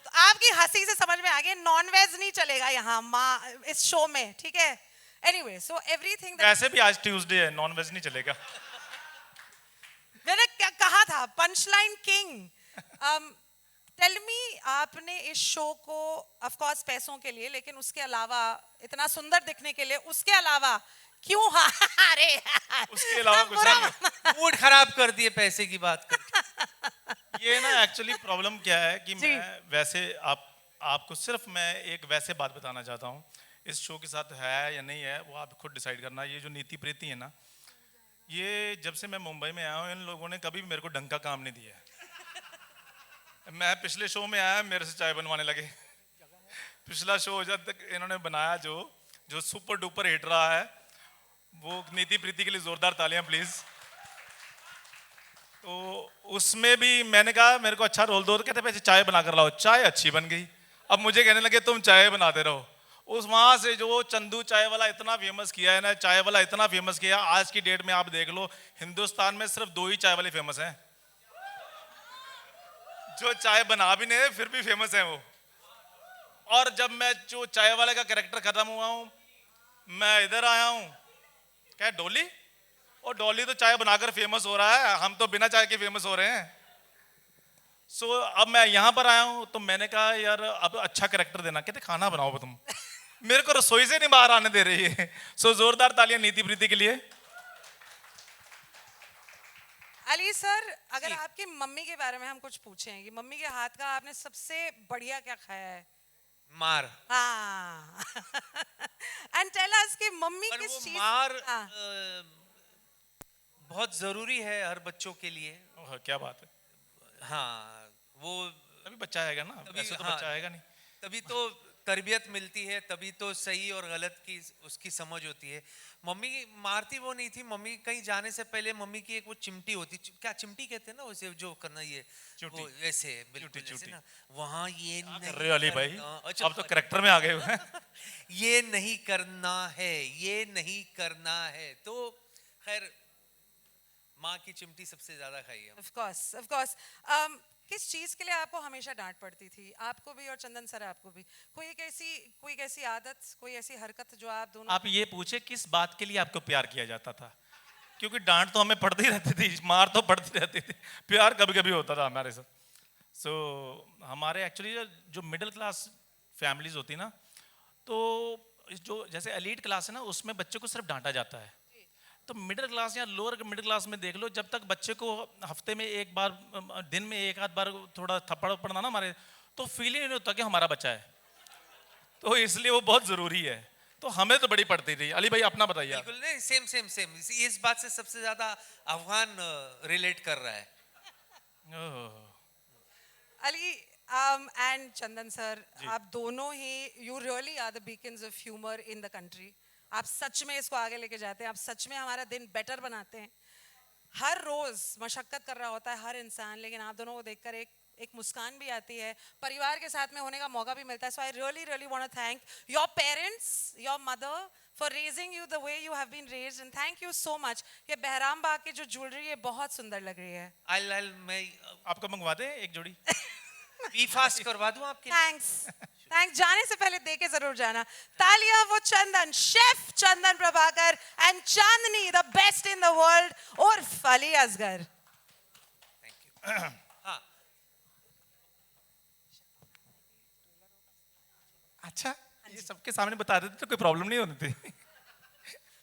तो आपकी हंसी से समझ में आ गया नॉन वेज नहीं चलेगा यहाँ इस शो में, ठीक है? Anyway, so everything. वैसे भी आज ट्यूसडे है, नॉन वेज नहीं चलेगा। मैंने क्या कहा था, पंचलाइन किंग। टेल मी, आपने इस शो को ऑफ कोर्स पैसों के लिए, लेकिन उसके अलावा इतना सुंदर दिखने के लिए, उसके अलावा क्यों? अरे उसके अलावा कुछ नहीं। मूड खराब कर दिए पैसे की बात करके। ये ना एक्चुअली प्रॉब्लम क्या है कि मैं वैसे आपको सिर्फ मैं एक वैसे बात बताना चाहता हूँ, इस शो के साथ है या नहीं है वो आप खुद डिसाइड करना। ये जो नीति प्रीति है ना, ये जब से मैं मुंबई में आया हूँ इन लोगों ने कभी भी मेरे को ढंग का काम नहीं दिया है। मैं पिछले शो में आया, मेरे से चाय बनवाने लगे। पिछला शो जब तक इन्होंने बनाया जो, जो सुपर डुपर हिट रहा है, वो नीति प्रीति के लिए जोरदार तालियां प्लीज। तो उसमें भी मैंने कहा मेरे को अच्छा रोल दो, तो कहते वैसे चाय बना कर लाओ, चाय अच्छी बन गई। अब मुझे कहने लगे तुम चाय बनाते रहो। उस वहां से जो चंदू चाय वाला इतना फेमस किया है ना, चाय वाला इतना फेमस किया, आज की डेट में आप देख लो हिंदुस्तान में सिर्फ 2 ही चाय वाले फेमस हैं, जो चाय बना भी नहीं फिर भी फेमस है वो। और जब मैं जो चाय वाले का कैरेक्टर खत्म हुआ हूं, मैं इधर आया हूं, क्या डॉली, और डॉली तो चाय बनाकर फेमस हो रहा है, हम तो बिना चाय के फेमस हो रहे हैं। सो अब मैं यहाँ पर आया हूँ, तो मैंने कहा यार अब अच्छा कैरेक्टर देना। कहते खाना बनाओ तुम, मेरे को रसोई से नहीं बाहर आने दे रही है। सो जोरदार तालियां नीति प्रीति के लिए। अली सर, अगर आपकी मम्मी के बारे में हम कुछ पूछें कि मम्मी के हाथ का आपने सबसे बढ़िया क्या खाया है? मार। हाँ। एंड टेल अस कि मम्मी पर किस वो चीज, मार बहुत जरूरी है हर बच्चों के लिए। क्या बात है। हाँ, वो अभी बच्चा आएगा ना, ऐसे तो बच्चा आएगा नहीं, तभी तो तरबियत मिलती है, तभी तो सही और गलत की उसकी समझ होती है। मम्मी मारती वो नहीं थी, मम्मी कहीं जाने से पहले मम्मी की एक वो चिमटी होती, क्या चिमटी कहते हैं ना उसे जो करना, ये वो ऐसे बिल्कुल ऐसे ना, वहाँ ये नहीं कर रहे हो अली भाई, अच्छा, अब तो कैरेक्टर में आ गए हो। ये नहीं करना है, ये नहीं करना है। तो खैर माँ की चिमटी सबसे ज्यादा खाई है। Of course. किस चीज के लिए आपको हमेशा डांट पड़ती थी, आपको भी और चंदन सर आपको भी? कोई एक ऐसी आदत, कोई ऐसी हरकत जो आप दोनों, आप ये पूछे किस बात के लिए आपको प्यार किया जाता था? क्योंकि डांट तो हमें पड़ती रहती थी, मार तो पड़ती रहती थी, प्यार कभी कभी होता था हमारे साथ। सो हमारे एक्चुअली जो मिडिल क्लास फैमिलीज होती ना, तो जो जैसे एलीट क्लास है ना, उसमें बच्चे को सिर्फ डांटा जाता है। तो मिडिल क्लास या लोअर मिडिल क्लास में देख लो, जब तक बच्चे को हफ्ते में एक बार, दिन में एक आध बार थोड़ा थप्पड़ पड़ना ना मारे, तो फील ही नहीं होता कि हमारा बच्चा है। तो इसलिए वो बहुत जरूरी है। तो हमें तो बड़ी पड़ती थी। अली भाई अपना बताइए। बिल्कुल नहीं, सेम इस बात से सबसे ज्यादा अफगान रिलेट कर रहा है। अली एंड चंदन सर, आप दोनों ही, you really are the beacons of humour in the country. आप सच में इसको आगे लेके जाते हैं, आप सच में हमारा दिन बेटर बनाते हैं। हर रोज मशक्कत कर रहा होता है हर इंसान, लेकिन आप दोनों को देखकर एक मुस्कान भी आती है, परिवार के साथ में होने का मौका भी मिलता है। So I really want to thank your parents, your mother for raising you the way you have been raised, and thank you so much. ये बहराम बाग की जो ज्वेलरी है बहुत सुंदर लग रही है। मैं आपको मंगवा दें एक जोड़ी? बी फास्ट करवा दूं आपके? थैंक्स। जाने से पहले दे के जरूर जाना। तालियां वो Chandan, chef Chandan Prabhakar and Chandni, the best in the world, उर्फ अली असगर। Thank you. हाँ, अच्छा, ये सबके सामने बता देते तो कोई प्रॉब्लम नहीं होती थी।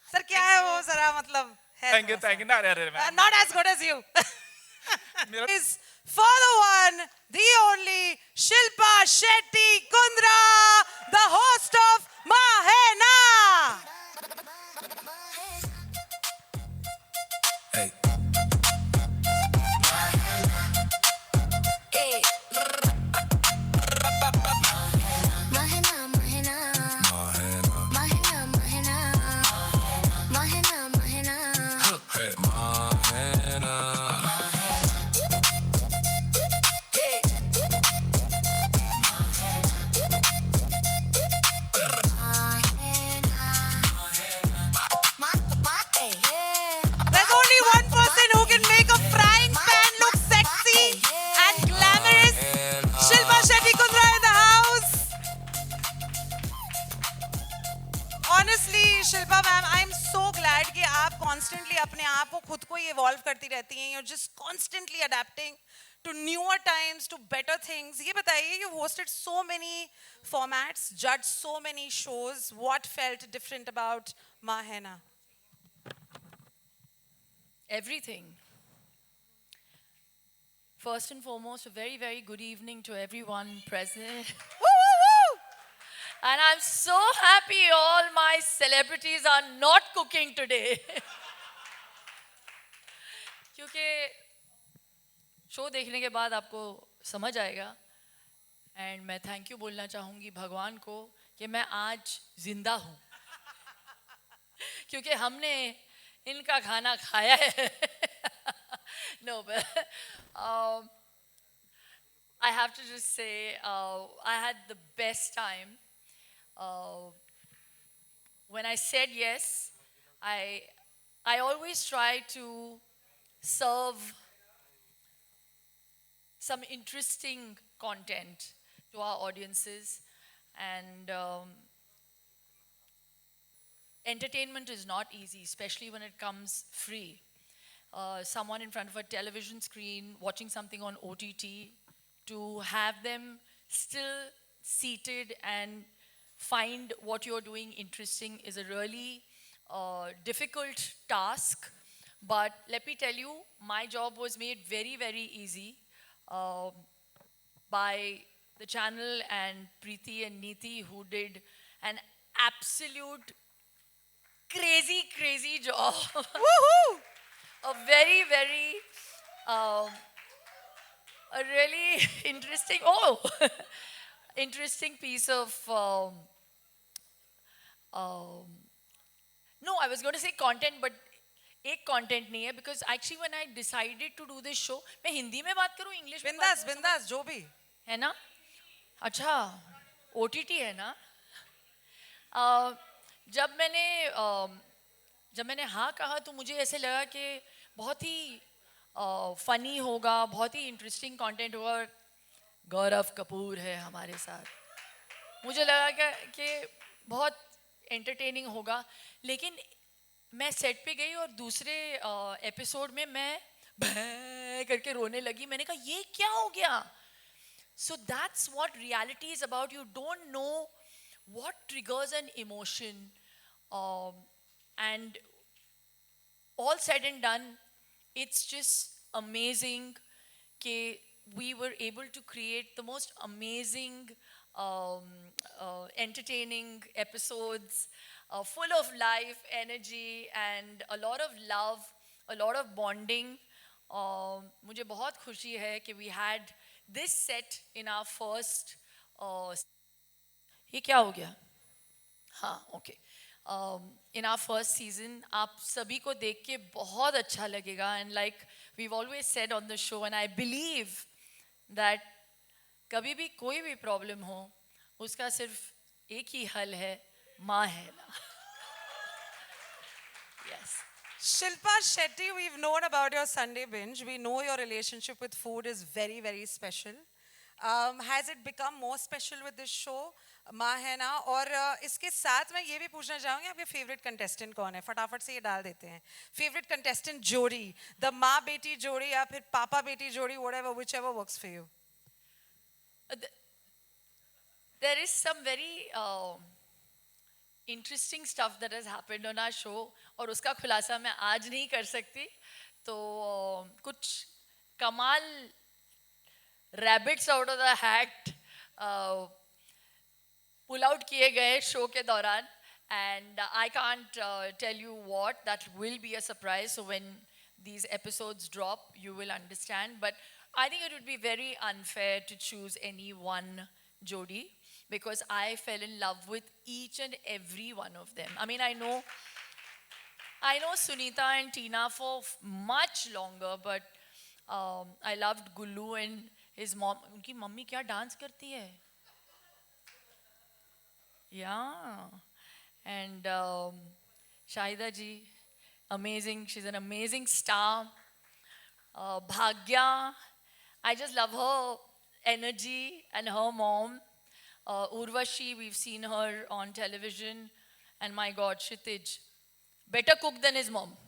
सर क्या है वो जरा मतलब है? थैंक यू ना, अरे not as good as you. Is for the one, the only Shilpa Shetty Kundra, the host of Mahena. Hey. There's only one person who can make a frying pan look sexy and glamorous. Shilpa Shetty Kundra in the house. Honestly, Shilpa ma'am, I'm so glad कि आप constantly अपने आप को खुद को ही evolve करती रहती हैं. You're just constantly adapting to newer times, to better things. ये बताइए, you've hosted so many formats, judged so many shows. What felt different about Mahena? Everything. First and foremost, a very, very good evening to everyone present. Woo, woo, woo! And I'm so happy all my celebrities are not cooking today. क्योंकि शो देखने के बाद आपको समझ आएगा, एंड मैं थैंक यू बोलना चाहूँगी भगवान को कि मैं आज जिंदा हूँ, क्योंकि हमने इनका खाना खाया है. No, but I have to just say I had the best time. When I said yes, I always try to serve some interesting content to our audiences, and entertainment is not easy, especially when it comes free. Someone in front of a television screen watching something on OTT, to have them still seated and find what you're doing interesting is a really difficult task. But let me tell you, my job was made very, very easy by the channel and Preeti and Neeti, who did an absolute crazy, crazy job. Woohoo! A very, very, a really interesting, interesting piece of, no, I was going to say content, but एक content नहीं है, because actually when I decided to do this show, मैं हिंदी में बात करूँ, इंग्लिश में बात बिंदास करूँ, बिंदास जो भी है ना? अच्छा, OTT है ना? जब मैंने हाँ कहा तो मुझे ऐसे लगा कि बहुत ही फनी होगा, बहुत ही इंटरेस्टिंग कंटेंट होगा, और गौरव कपूर है हमारे साथ. मुझे लगा कि बहुत एंटरटेनिंग होगा. लेकिन मैं सेट पे गई और दूसरे एपिसोड में मैं भैं करके रोने लगी. मैंने कहा ये क्या हो गया? So that's what reality is about. You don't know what triggers an emotion, and all said and done, it's just amazing that we were able to create the most amazing, entertaining episodes, full of life, energy, and a lot of love, a lot of bonding. मुझे बहुत खुशी है कि we had this set in our first. ये क्या हो गया? हाँ, okay. In our first season, आप सभी को देख के बहुत अच्छा लगेगा, and like we've always said on the show, and I believe that कभी भी कोई भी problem हो, उसका सिर्फ एक ही हल है, माँ है ना. Yes. Shilpa Shetty, we've known about your Sunday binge. We know your relationship with food is very, very special. Has it become more special with this show, माँ है ना? और इसके साथ मैं ये भी पूछना चाहूँगी, आपके फेवरेट कंटेस्टेंट कौन है? फटाफट से ये डाल देते हैं. फेवरेट कंटेस्टेंट जोड़ी, द माँ बेटी जोड़ी या फिर पापा बेटी जोड़ी, whatever, whichever works for you. There is some very interesting stuff that has happened on our show, और उसका खुलासा मैं आज नहीं कर सकती. तो कुछ कमाल rabbits out of the hat pull out किए गए शो के दौरान, and I can't tell you what. That will be a surprise. So when these episodes drop, you will understand. But I think it would be very unfair to choose any one Jodi, because I fell in love with each and every one of them. I mean, I know Sunita and Tina for much longer, but I loved Gullu and his mom. उनकी मम्मी क्या डांस करती है? Yeah. And Shahida ji, amazing. She's an amazing star. Bhagya, I just love her energy, and her mom. Urvashi, we've seen her on television. And my God, Kshitij, better cook than his mom.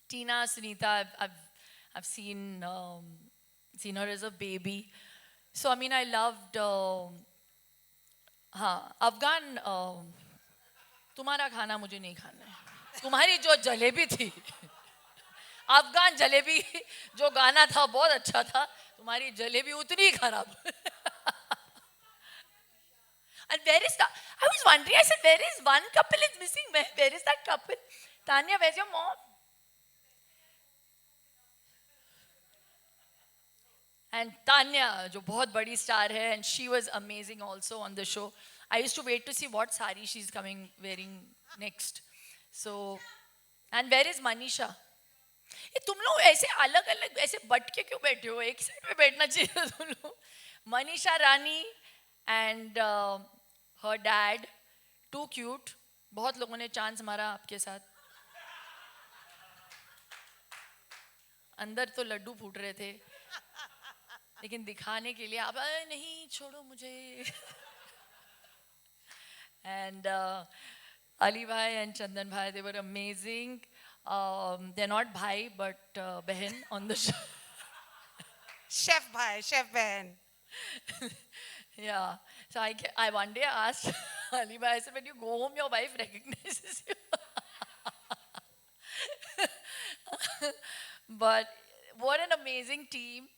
Tina, Sunita, I've seen her as a baby. So I mean, I loved Afghan. तुम्हारा खाना मुझे नहीं खाना है. तुम्हारी जो जलेबी थी, अफगान जलेबी, जो गाना था बहुत अच्छा था. तुम्हारी जलेबी उतनी ही खराब. And where is that? I was wondering. I said, where is one couple is missing? Where is that couple? Tanya, where's your mom? And Tanya, जो बहुत बड़ी star है, and she was amazing also on the show. I used to wait to see what sari she's coming wearing next. So, and where is Manisha? ये तुम लोग ऐसे अलग अलग ऐसे बट के क्यों बैठे हो? एक साइड पे बैठना चाहिए तुम लोग. Manisha Rani and her dad, too cute. बहुत लोगों ने चांस मारा आपके साथ. अंदर तो लड्डू फूट रहे थे, लेकिन दिखाने के लिए आप नहीं छोड़ो मुझे. And Ali bhai and Chandan bhai, they were amazing. They're not bhai but behan on the show. Chef bhai, chef behan. Yeah. So I one day asked Ali bhai, I said, when you go home, your wife recognizes you. But what an amazing team.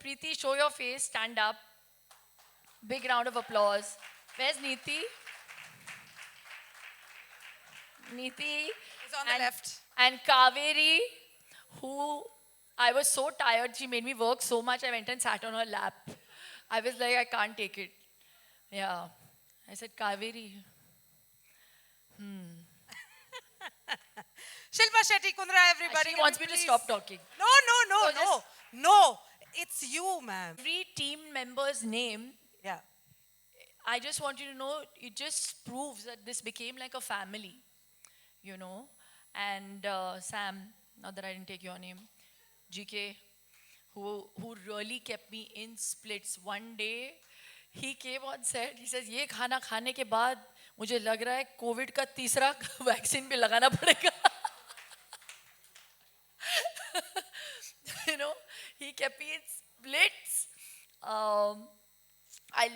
Preeti, show your face, stand up. Big round of applause. Where's Neeti? Neeti. He's on the left. And Kaveri, who I was so tired, she made me work so much, I went and sat on her lap. I was like, I can't take it. Yeah. I said, Kaveri. Shilpa Shetty Kundra, everybody. She wants me to stop talking. No. It's you, ma'am. Every team member's name, Yeah. I just want you to know, it just proves that this became like a family, you know. And Sam, not that I didn't take your name, GK, who really kept me in splits. One day, he came on set, he says, ये खाना खाने के बाद मुझे लग रहा है कोविड का तीसरा वैक्सीन भी लगाना पड़ेगा. You know, he kept me in splits. I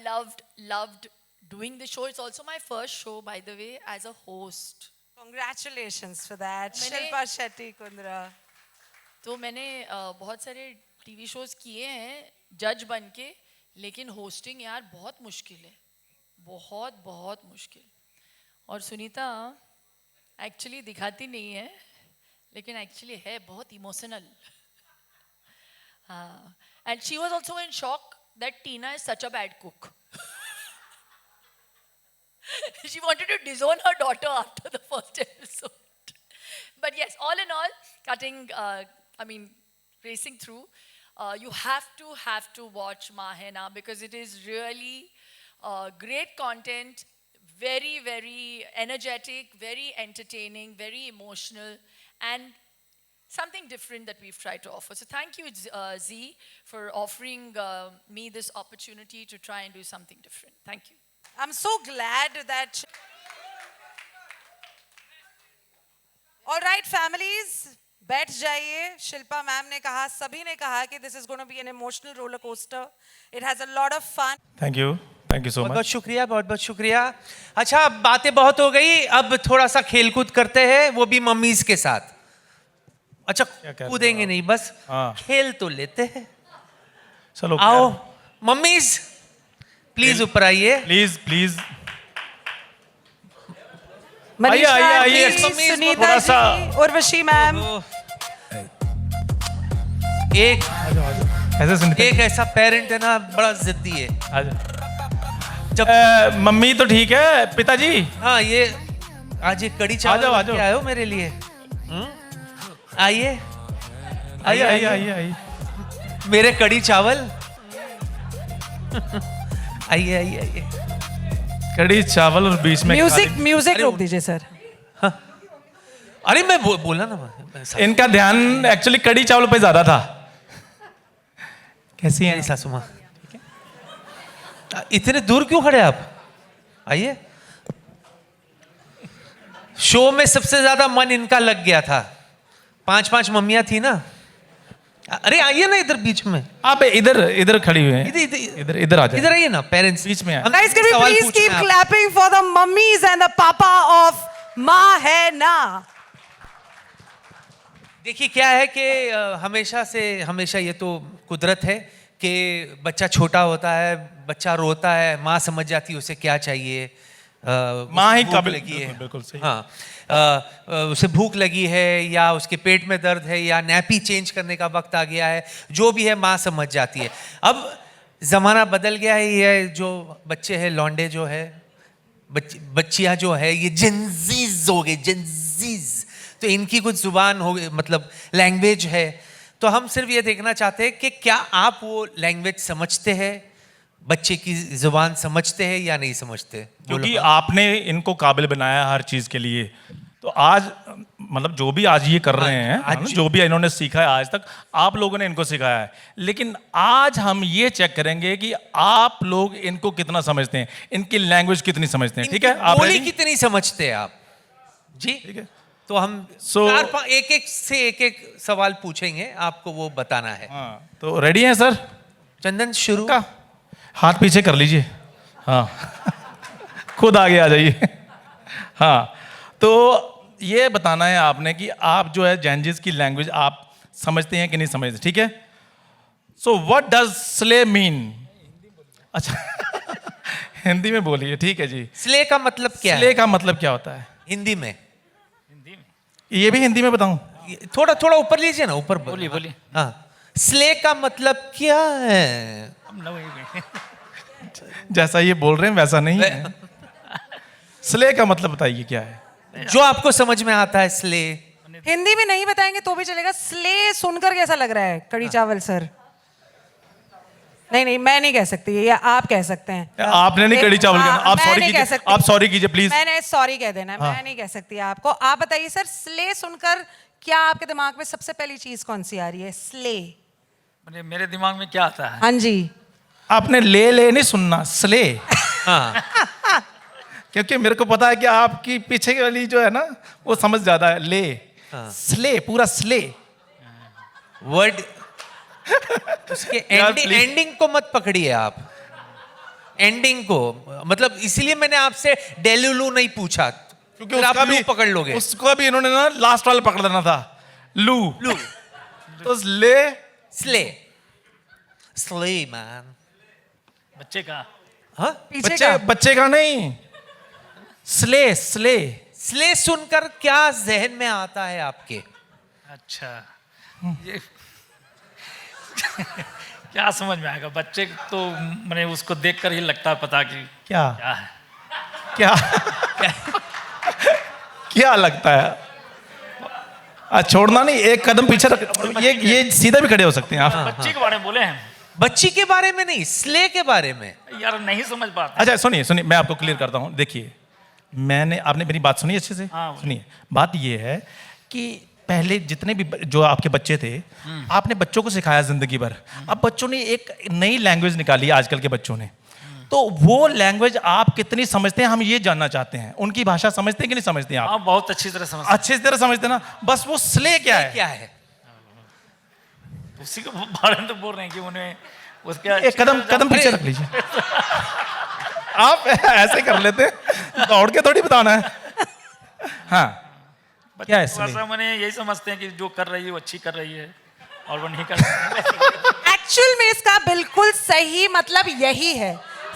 loved doing the show. It's also my first show, by the way, as a host. Congratulations for that, Shilpa Shetty Kundra. तो मैंने बहुत सारे टीवी शोज किए हैं जज बन के, लेकिन होस्टिंग यार बहुत मुश्किल है, बहुत मुश्किल. और सुनीता एक्चुअली दिखाती नहीं है, लेकिन एक्चुअली है बहुत emotional. And she was also in shock that Tina is such a bad cook. She wanted to disown her daughter after the first episode. But yes, all in all, racing through, you have to watch Maa Hai Na, because it is really great content, very, very energetic, very entertaining, very emotional, and something different that we've tried to offer. So thank you, Z, for offering me this opportunity to try and do something different. Thank you. I'm so glad that... All right, families, बैठ जाइए. शिल्पा मैम ने कहा, सभी ने कहा कि this is going to be an emotional roller coaster. It has a lot of fun. Thank you so much. बहुत शुक्रिया. अच्छा, बातें बहुत हो गई, अब थोड़ा सा खेलकूद करते हैं, वो भी मम्मीज के साथ. अच्छा, कूदेंगे नहीं, बस खेल तो लेते हैं. चलो आओ मम्मीज, प्लीज ऊपर आइए. प्लीज आइए सुनीता जी, उर्वशी मैम. एक ऐसा पेरेंट है ना, बड़ा जिद्दी है. जब मम्मी तो ठीक है, पिताजी. हाँ, ये आज एक कड़ी चावल लेके आए हो मेरे लिए. आइए मेरे कड़ी चावल. आइए कड़ी चावल और बीच में म्यूजिक रोक दीजिए सर. अरे मैं बोला ना, इनका ध्यान एक्चुअली कड़ी चावल पे ज्यादा था. कैसी हैं सासू माँ? इतने दूर क्यों खड़े आप? आइए. शो में सबसे ज्यादा मन इनका लग गया था. 5 मम्मियां थी ना. अरे आइए ना इधर बीच में. आप इधर खड़ी हुई हैं. इधर आ जाइए. इधर आइए ना, पेरेंट्स बीच में. Guys, can we please keep clapping for the mummies and the papa of Maa Hai Na? देखिए क्या है कि हमेशा ये तो कुदरत है कि बच्चा छोटा होता है, बच्चा रोता है, माँ समझ जाती है उसे क्या चाहिए. माँ ही काबिल लगी है. बिल्कुल सही. हाँ, उसे भूख लगी है या उसके पेट में दर्द है या नैपी चेंज करने का वक्त आ गया है, जो भी है माँ समझ जाती है. अब जमाना बदल गया है। ये जो बच्चे हैं, लौंडे जो है, बच्चियां जो है, ये जिंजीज हो गए, जिंजीज। तो इनकी कुछ जुबान हो गई, मतलब लैंग्वेज है। तो हम सिर्फ ये देखना चाहते हैं कि क्या आप वो लैंग्वेज समझते हैं, बच्चे की जुबान समझते हैं या नहीं समझते। क्योंकि आपने इनको काबिल बनाया हर चीज के लिए। तो आज मतलब जो भी आज ये कर रहे हैं, जो भी इन्होंने सीखा है आज तक, आप लोगों ने इनको सिखाया है। लेकिन आज हम ये चेक करेंगे कि आप लोग इनको कितना समझते हैं, इनकी लैंग्वेज कितनी समझते हैं। ठीक है, आप बोली कितनी समझते हैं आप जी? ठीक है, तो हम एक एक सवाल पूछेंगे, आपको वो बताना है। तो रेडी हैं सर? चंदन शुरू का हाथ पीछे कर लीजिए। हाँ खुद आगे आ जाइए। हाँ, तो ये बताना है आपने कि आप जो है जैनजीज की लैंग्वेज आप समझते हैं कि नहीं समझते। ठीक है, so what does slay mean? अच्छा हिंदी में बोलिए। ठीक है जी। स्ले का मतलब क्या है? स्ले का मतलब क्या होता है हिंदी में? ये भी हिंदी में बताऊं? थोड़ा थोड़ा ऊपर लीजिए ना, ऊपर बोलिए बोलिए। हाँ, स्ले का मतलब क्या है? जैसा ये बोल रहे हैं वैसा नहीं है। स्ले का मतलब बताइए क्या है? जो आपको समझ में आता है स्ले। हिंदी में नहीं बताएंगे तो भी चलेगा। स्ले सुनकर कैसा लग रहा है? कड़ी चावल सर। नहीं, मैं नहीं कह सकती, ये आप कह सकते हैं। आपने नहीं कड़ी चावल कहना, आप सॉरी कीजिए, आप सॉरी कीजिए प्लीज। मैंने सॉरी कह देना, मैं नहीं कह सकती आपको। आप बताइए सर, स्ले सुनकर क्या आपके दिमाग में सबसे पहली चीज कौन सी आ रही है? स्ले मेरे दिमाग में क्या आता है? हाँ जी, आपने ले नहीं सुनना, स्ले। हाँ क्योंकि मेरे को पता है कि आपकी पीछे वाली जो है ना वो समझ ज्यादा है। ले स्ले, पूरा स्ले वर्ड। उसके एंडिंग को मत पकड़िए आप, एंडिंग को। मतलब इसीलिए मैंने आपसे डेलुलू नहीं पूछा, क्योंकि आप लू पकड़ लोगे। उसको भी इन्होंने ना लास्ट वाला पकड़ लेना था, लू। तो ले स्ले, स्ले मैन। बच्चे का? हाँ, बच्चे का नहीं, स्ले स्ले। स्ले सुनकर क्या जहन में आता है आपके? अच्छा ये क्या समझ में आएगा? बच्चे तो मैंने उसको देखकर ही लगता है पता कि क्या है। क्या क्या लगता है? छोड़ना नहीं, एक कदम पीछे रख। ये सीधा भी खड़े हो सकते हैं आप। बच्ची के बारे में बोले हैं? बच्ची के बारे में नहीं, स्ले के बारे में। यार नहीं समझ पाता। अच्छा सुनिए, मैं आपको क्लियर करता हूँ। देखिए, आपने मेरी बात सुनी अच्छे से? सुनिए, बात ये है कि पहले जितने भी जो आपके बच्चे थे, आपने बच्चों को सिखाया जिंदगी भर। अब बच्चों ने एक नई लैंग्वेज निकाली, आजकल के बच्चों ने। तो वो लैंग्वेज आप कितनी समझते हैं, हम ये जानना चाहते हैं। उनकी भाषा समझते हैं कि नहीं समझते हैं आप? बहुत अच्छी तरह समझते। अच्छी तरह समझते ना। बस वो स्ले क्या है? उसी के बारे में तो बोल रहे हैं कि उन्हें उसके एक कदम पीछे रख लीजिए। आप ऐसे कर लेते, दौड़ के थोड़ी बताना है। हाँ, क्या है भाषा मैंने यही समझते हैं कि जो कर रही है वो अच्छी कर रही है और वो नहीं कर रही। एक्चुअल में इसका बिल्कुल सही मतलब यही है।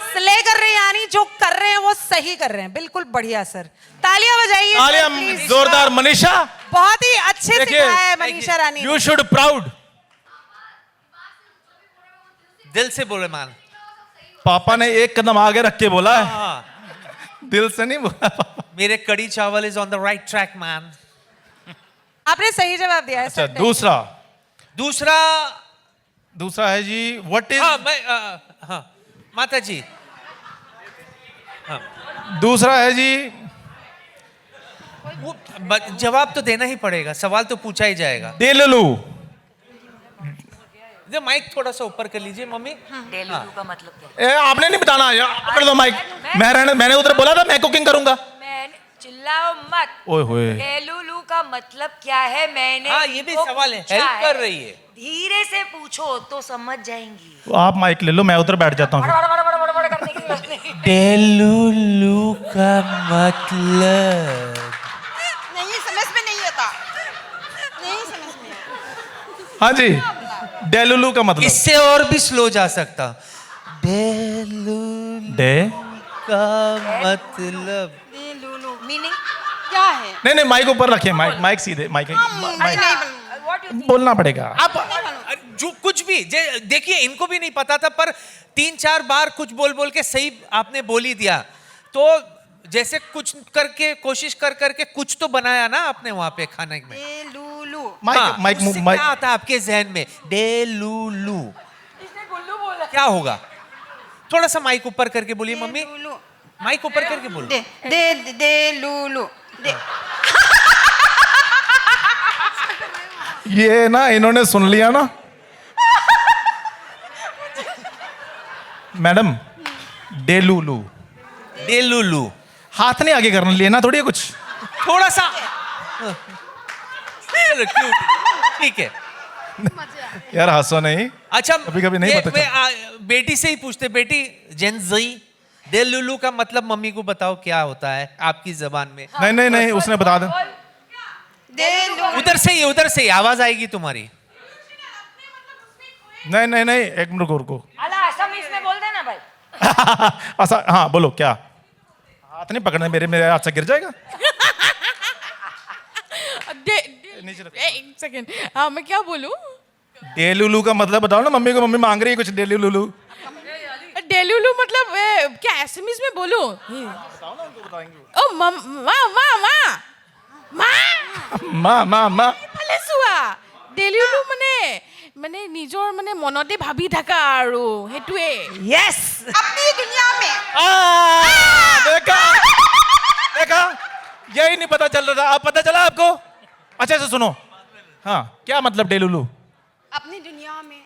स्ले कर रहे हैं यानी जो कर रहे हैं वो सही कर रहे हैं। बिल्कुल बढ़िया सर, तालियां बजाइए। तालियां जोरदार। मनीषा बहुत ही अच्छे सिखाया है Manisha Rani. You should proud. दिल से बोले मान। पापा ने एक कदम आगे रख के बोला है, दिल से नहीं बोला। मेरे कड़ी चावल is on the right track man. आपने सही जवाब दिया है। अच्छा, दूसरा है जी, व्हाट इज? हाँ माता जी। दूसरा है जी, जवाब तो देना ही पड़ेगा, सवाल तो पूछा ही जाएगा। डेलुलू। माइक थोड़ा सा ऊपर कर लीजिए मम्मी। डेलुलू का मतलब क्या है? आपने नहीं बताना यार, पकड़ दो माइक। मैंने उधर बोला था मैं कुकिंग करूंगा। चिल्लाओ मत। ओए होए। डेलुलू का मतलब क्या है? मैंने ये भी सवाल है, हेल्प कर रही है। धीरे से पूछो तो समझ जाएंगी। तो आप माइक ले लो, मैं उधर बैठ जाता हूँ। डेलुलू का मतलब नहीं समझ में नहीं आता, नहीं समझ में। हाँ जी, डेलुलू का मतलब। इससे और भी स्लो जा सकता। डेलुलू का मतलब मीनिंग क्या है? नहीं, माइक ऊपर रखिए, माइक सीधे, माइक बोलना पड़ेगा। अब जो कुछ भी देखिए इनको भी नहीं पता था, पर 3-4 बार कुछ बोल बोल के सही आपने बोल ही दिया। तो जैसे कुछ करके कोशिश कर करके कुछ तो बनाया ना आपने वहां पे खाने में। डेलुलु। माइक क्या आता है आपके जहन में? डेलुलु क्या होगा? थोड़ा सा माइक ऊपर करके बोलिए मम्मी, माइक ऊपर करके बोलो। डेलुलु। ये ना इन्होंने सुन लिया ना मैडम, डेलुलु। डेलुलु हाथ नहीं आगे करना, लेना थोड़ी है कुछ, थोड़ा सा। ठीक है यार हंसो नहीं। अच्छा कभी कभी नहीं पता चलता। बेटी से ही पूछते, बेटी जेनजी डेलुलु का मतलब मम्मी को बताओ क्या होता है आपकी जबान में? नहीं उसने बता दे। उधर से ही आवाज आएगी तुम्हारी। नहीं एक मिनट रुको। असमीज में बोल देना भाई। ऐसा हाँ बोलो, क्या हाथ नहीं पकड़ना मेरे हाथ से गिर जाएगा। एक सेकंड, हाँ मैं क्या बोलूं? डेलुलु का मतलब बताओ ना मम्मी को, मम्मी मांग रही है कुछ। डेलुलु मतलब क्या एसएमएस में बोलूं? बताओ ना, उनको बताएंगे। ओ মা ভালে চোৱা ডেলিউলু মানে নিজৰ মানে মনতে ভাবি থাকা আৰু হেতুৱে। यस अपनी दुनिया में। देखा यही नहीं पता चल रहा था, अब पता चला आपको? अच्छा से सुनो, हाँ क्या मतलब डेलुलु? अपनी दुनिया में।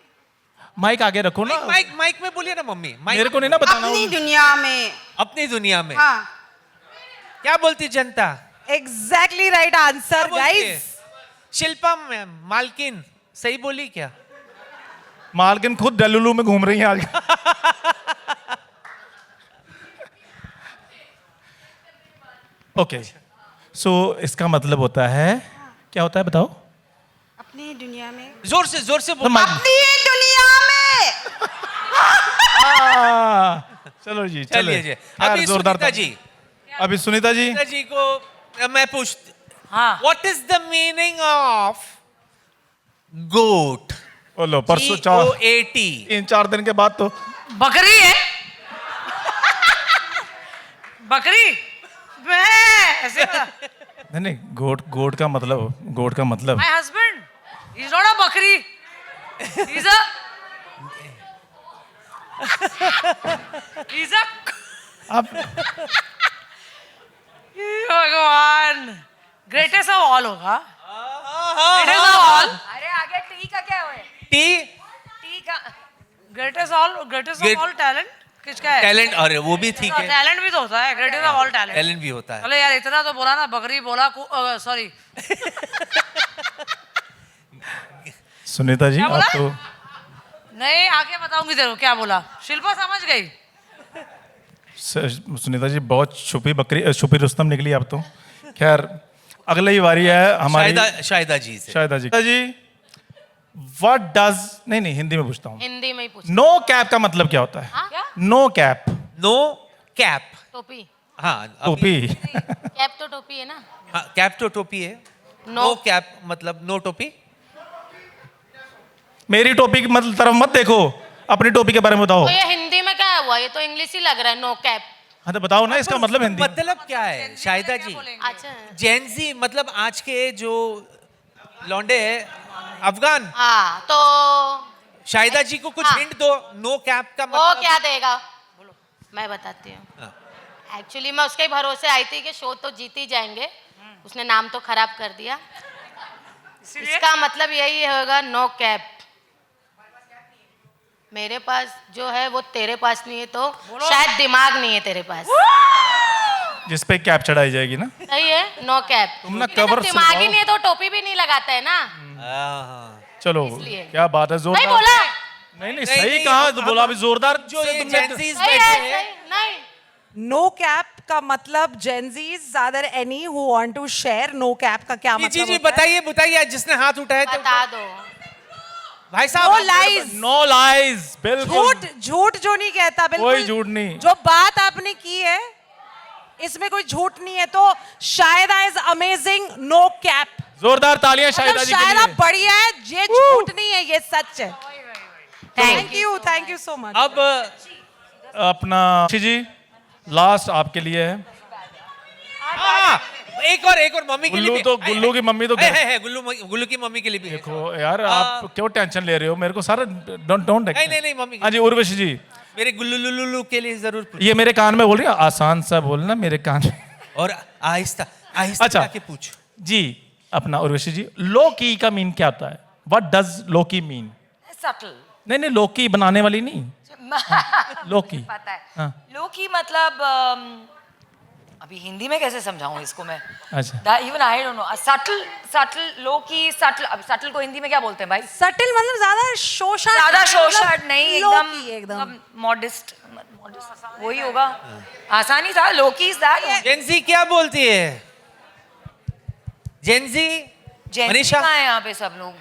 माइक आगे रखो ना। माइक में बोलिए ना मम्मी। मेरे को नहीं ना बताना। अपनी दुनिया में। अपनी दुनिया में हाँ। क्या बोलती जनता? Exactly right answer guys. Shilpa मालकिन सही बोली क्या? मालकिन खुद डेलुलु में घूम रही है आज। ओके सो इसका मतलब होता है, क्या होता है बताओ? अपनी दुनिया में। जोर से बोलो। अपनी दुनिया में। चलो जी चलिए जी। अभी जोरदार सुनीता जी, अभी सुनीता जी को मैं पूछती, what is the meaning of GOAT? बोलो। परसों GOAT 3-4 दिन के बाद तो बकरी है। बकरी ऐसे नहीं गोट का मतलब my husband is not a बकरी, इज अ आप भगवान ग्रेटेस्ट ऑफ ऑल होगा। Greatest of all. अरे आगे टी का क्या है? टी का ग्रेटेस्ट ऑफ ऑल टैलेंट किसका है? टैलेंट, अरे वो भी ठीक है, टैलेंट भी तो होता है। Greatest of all talent talent भी होता है। चलो यार इतना तो बोला ना, बकरी बोला सॉरी। सुनीता जी आप तो नहीं आगे बताऊंगी तेरे को क्या बोला। शिल्पा समझ गई। सुनीता जी बहुत छुपी रुस्तम निकली आप तो। खैर अगला ही वारी है हमारी शाहिदा जी से। शाहिदा जी व्हाट डज नहीं हिंदी में पूछता हूँ। हिंदी में ही पूछ। नो कैप का मतलब क्या होता है? No cap. नो कैप टोपी। हाँ टोपी। कैप तो टोपी है ना। हाँ कैप तो टोपी है। नो कैप मतलब नो टोपी। मेरी टोपी की मतलब तरफ मत देखो, अपनी टोपी के बारे में बताओ। तो ये हिंदी में क्या हुआ? ये तो इंग्लिश ही लग रहा है, नो कैप। हाँ तो बताओ ना इसका मतलब हिंदी। मतलब क्या है शाहिदा जी? अच्छा जेनजी मतलब आज के जो लौंडे हैं अफगान। हाँ तो शाहिदा जी को कुछ हिंट दो। नो कैप का वो मतलब क्या देगा? मैं बताती हूँ। एक्चुअली मैं उसके भरोसे आई थी कि शो तो जीत ही जाएंगे, उसने नाम तो खराब कर दिया। इसका मतलब यही होगा नो कैप। मेरे पास जो है वो तेरे पास नहीं है, तो शायद दिमाग नहीं है तेरे पास। जिस पे कैप चढ़ाई जाएगी ना। सही है, नो कैप। तुम ना कवर दिमाग ही नहीं है तो टोपी भी नहीं लगाता है ना। चलो इसलिए। क्या बात है, नहीं जोरदार। बोला। नहीं सही कहा तो बोला अभी जोरदार। जो ये जेनजीज सही बैठे है, हैं सही नहीं। नो कैप का मतलब Gen Z's other any who want to share. No cap का क्या मतलब जी होता है? बताइए जिसने हाथ उठाया तो बता दो भाई साहब। No lies. नो लाइज बिल्कुल। झूठ जो नहीं कहता, बिल्कुल कोई झूठ नहीं। जो बात आपने की है इसमें कोई झूठ नहीं है। तो Shayda is amazing. No cap. जोरदार तालियां शाहिदा मतलब जी के शायरा लिए। बढ़िया है, ये झूठ नहीं है, ये सच है। Thank you so much. अब अपना जी लास्ट आपके लिए है। एक और मम्मी के लिए गुल्लू भी। तो गुल्लू की मम्मी तो है गुल्लू की मम्मी के लिए भी है। देखो यार आप क्यों टेंशन ले रहे हो, मेरे को सारा डोंट नहीं मम्मी हाँ जी उर्वशी जी मेरे गुल्लू लुल्लू के लिए जरूर पूछ। ये मेरे कान में बोल रही है, आसान सा बोलना मेरे कान में और आहिस्ता आहिस्ता अच्छा के पूछ। जी अपना उर्वशी जी, लोकी का मीन क्या होता है? What does Loki mean? Subtle. नहीं लोकी बनाने वाली नहीं, लोकी। पता है हाँ। लोकी मतलब अभी हिंदी में कैसे समझाऊं इसको मैं? अच्छा even I don't know. Subtle Loki subtle. अब सटल को हिंदी में क्या बोलते हैं भाई? सटल मतलब ज्यादा शोषण, ज्यादा शोषण नहीं, लोकी एकदम मॉडेस्ट वही होगा। आसानी था लोकी इज दैट। जेंजी क्या बोलती है? जेंजी मनीषा कहाँ है यहाँ पे सब लोग?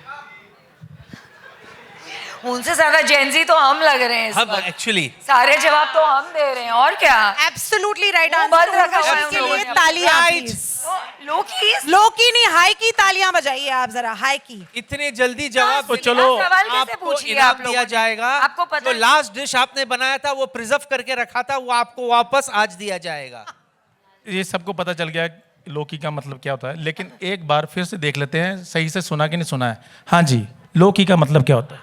उनसे ज्यादा जेंजी तो हम लग रहे हैं इस हम वक्त। एक्चुअली सारे जवाब तो हम दे रहे हैं और क्या। एब्सोल्युटली राइट मुंह बंद रखा हुआ है आंसर के उन लोगों लिए ने। तालियां Right. प्लीज। लोकी नहीं, हाई की तालियां बजाइए आप जरा, हाई की। इतने जल्दी जवाब तो चलो सवाल कैसे आपको पूछ लिया इनाम आप लोगों दिया ने? जाएगा। आपको पता जो है? लास्ट डिश आपने बनाया था वो प्रिजर्व करके रखा था, वो आपको वापस आज दिया जाएगा। ये सबको पता चल गया लोकी का मतलब क्या होता है, लेकिन एक बार फिर से देख लेते हैं सही से सुना कि नहीं सुना है। हाँ जी लोकी का मतलब क्या होता है?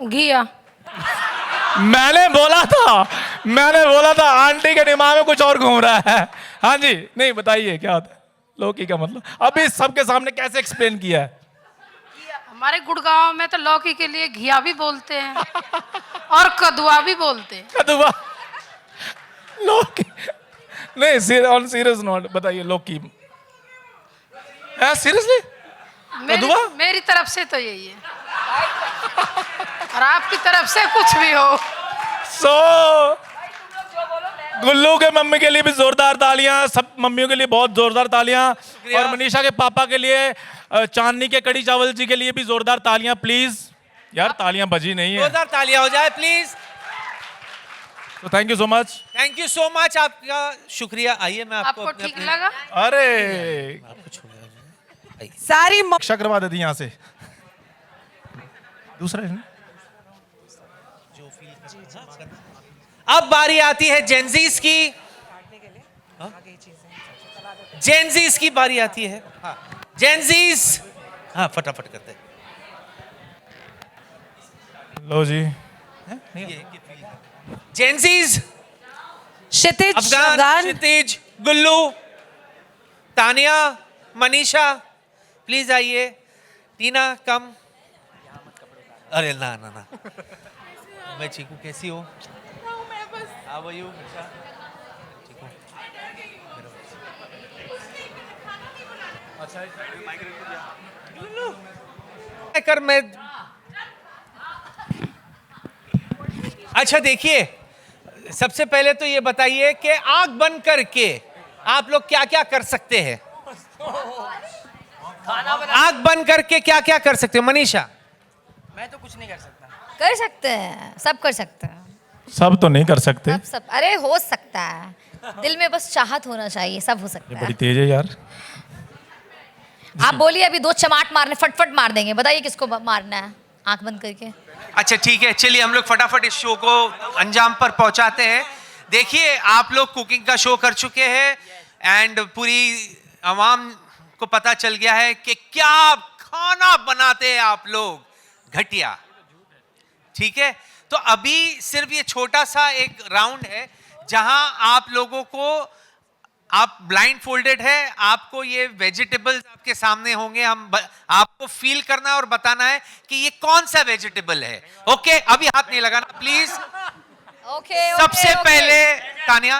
घिया। मैंने बोला था आंटी के दिमाग में कुछ और घूम रहा है। हाँ जी नहीं बताइए क्या होता है लौकी का मतलब? अभी सबके सामने कैसे एक्सप्लेन किया है? हमारे गुड़गांव में तो लौकी के लिए घिया भी बोलते हैं और कदुआ भी बोलते हैं। कदुआ लौकी नहीं, ऑन सीरियस नोट बताइए लौकी सीरियसली कदुआ? मेरी तरफ से तो यही है और आपकी तरफ से कुछ भी हो। गुल्लू के मम्मी के लिए भी जोरदार तालियां, सब मम्मियों के लिए बहुत जोरदार तालियां, और मनीषा के पापा के लिए, चांदनी के कड़ी चावल जी के लिए भी जोरदार तालियां प्लीज। यार तालियां बजी नहीं है, जोरदार तालियां हो जाए प्लीज। तो thank you so much. Thank you so much, आपका शुक्रिया। आइए मैं आपको ठीक लगा? अरे सारी रक्षा करवा देती यहाँ से। दूसरा है ना? अब बारी आती है जेंजीज की। जेंजीज की बारी आती है। जेंजीज हाँ फटाफट करते हैं। लो जी जेंजीज क्षितिज, अफगान, क्षितिज, गुल्लू, तानिया, मनीषा प्लीज आइए। टीना कम। अरे ना ना ना मैं चीकू कैसी हो? How are you? ठीक हूँ। कर मैं अच्छा देखिए, सबसे पहले तो ये बताइए कि आंख बंद करके आप लोग क्या क्या कर सकते हैं? आंख बंद करके क्या क्या कर सकते हो? मनीषा? मैं तो कुछ नहीं कर सकता। कर सकते हैं, सब कर सकते हैं। सब तो नहीं कर सकते। सब अरे हो सकता है, दिल में बस चाहत होना चाहिए, सब हो सकता ये है। बड़ी तेज है यार। आप बोलिए अभी 2 चमाट मारने, फटफट मार देंगे, बताइए किसको मारना है आंख बंद करके। अच्छा ठीक है, चलिए हम लोग फटाफट इस शो को अंजाम पर पहुंचाते हैं। देखिए आप लोग कुकिंग का शो कर चुके हैं एंड पूरी आवाम को पता चल गया है कि क्या खाना बनाते हैं आप लोग, घटिया। ठीक है, तो अभी सिर्फ ये छोटा सा एक राउंड है जहां आप लोगों को, आप ब्लाइंड फोल्डेड है, आपको ये वेजिटेबल्स आपके सामने होंगे, आपको फील करना है और बताना है कि ये कौन सा वेजिटेबल है। ओके अभी हाथ नहीं लगाना प्लीज। ओके सबसे पहले तानिया,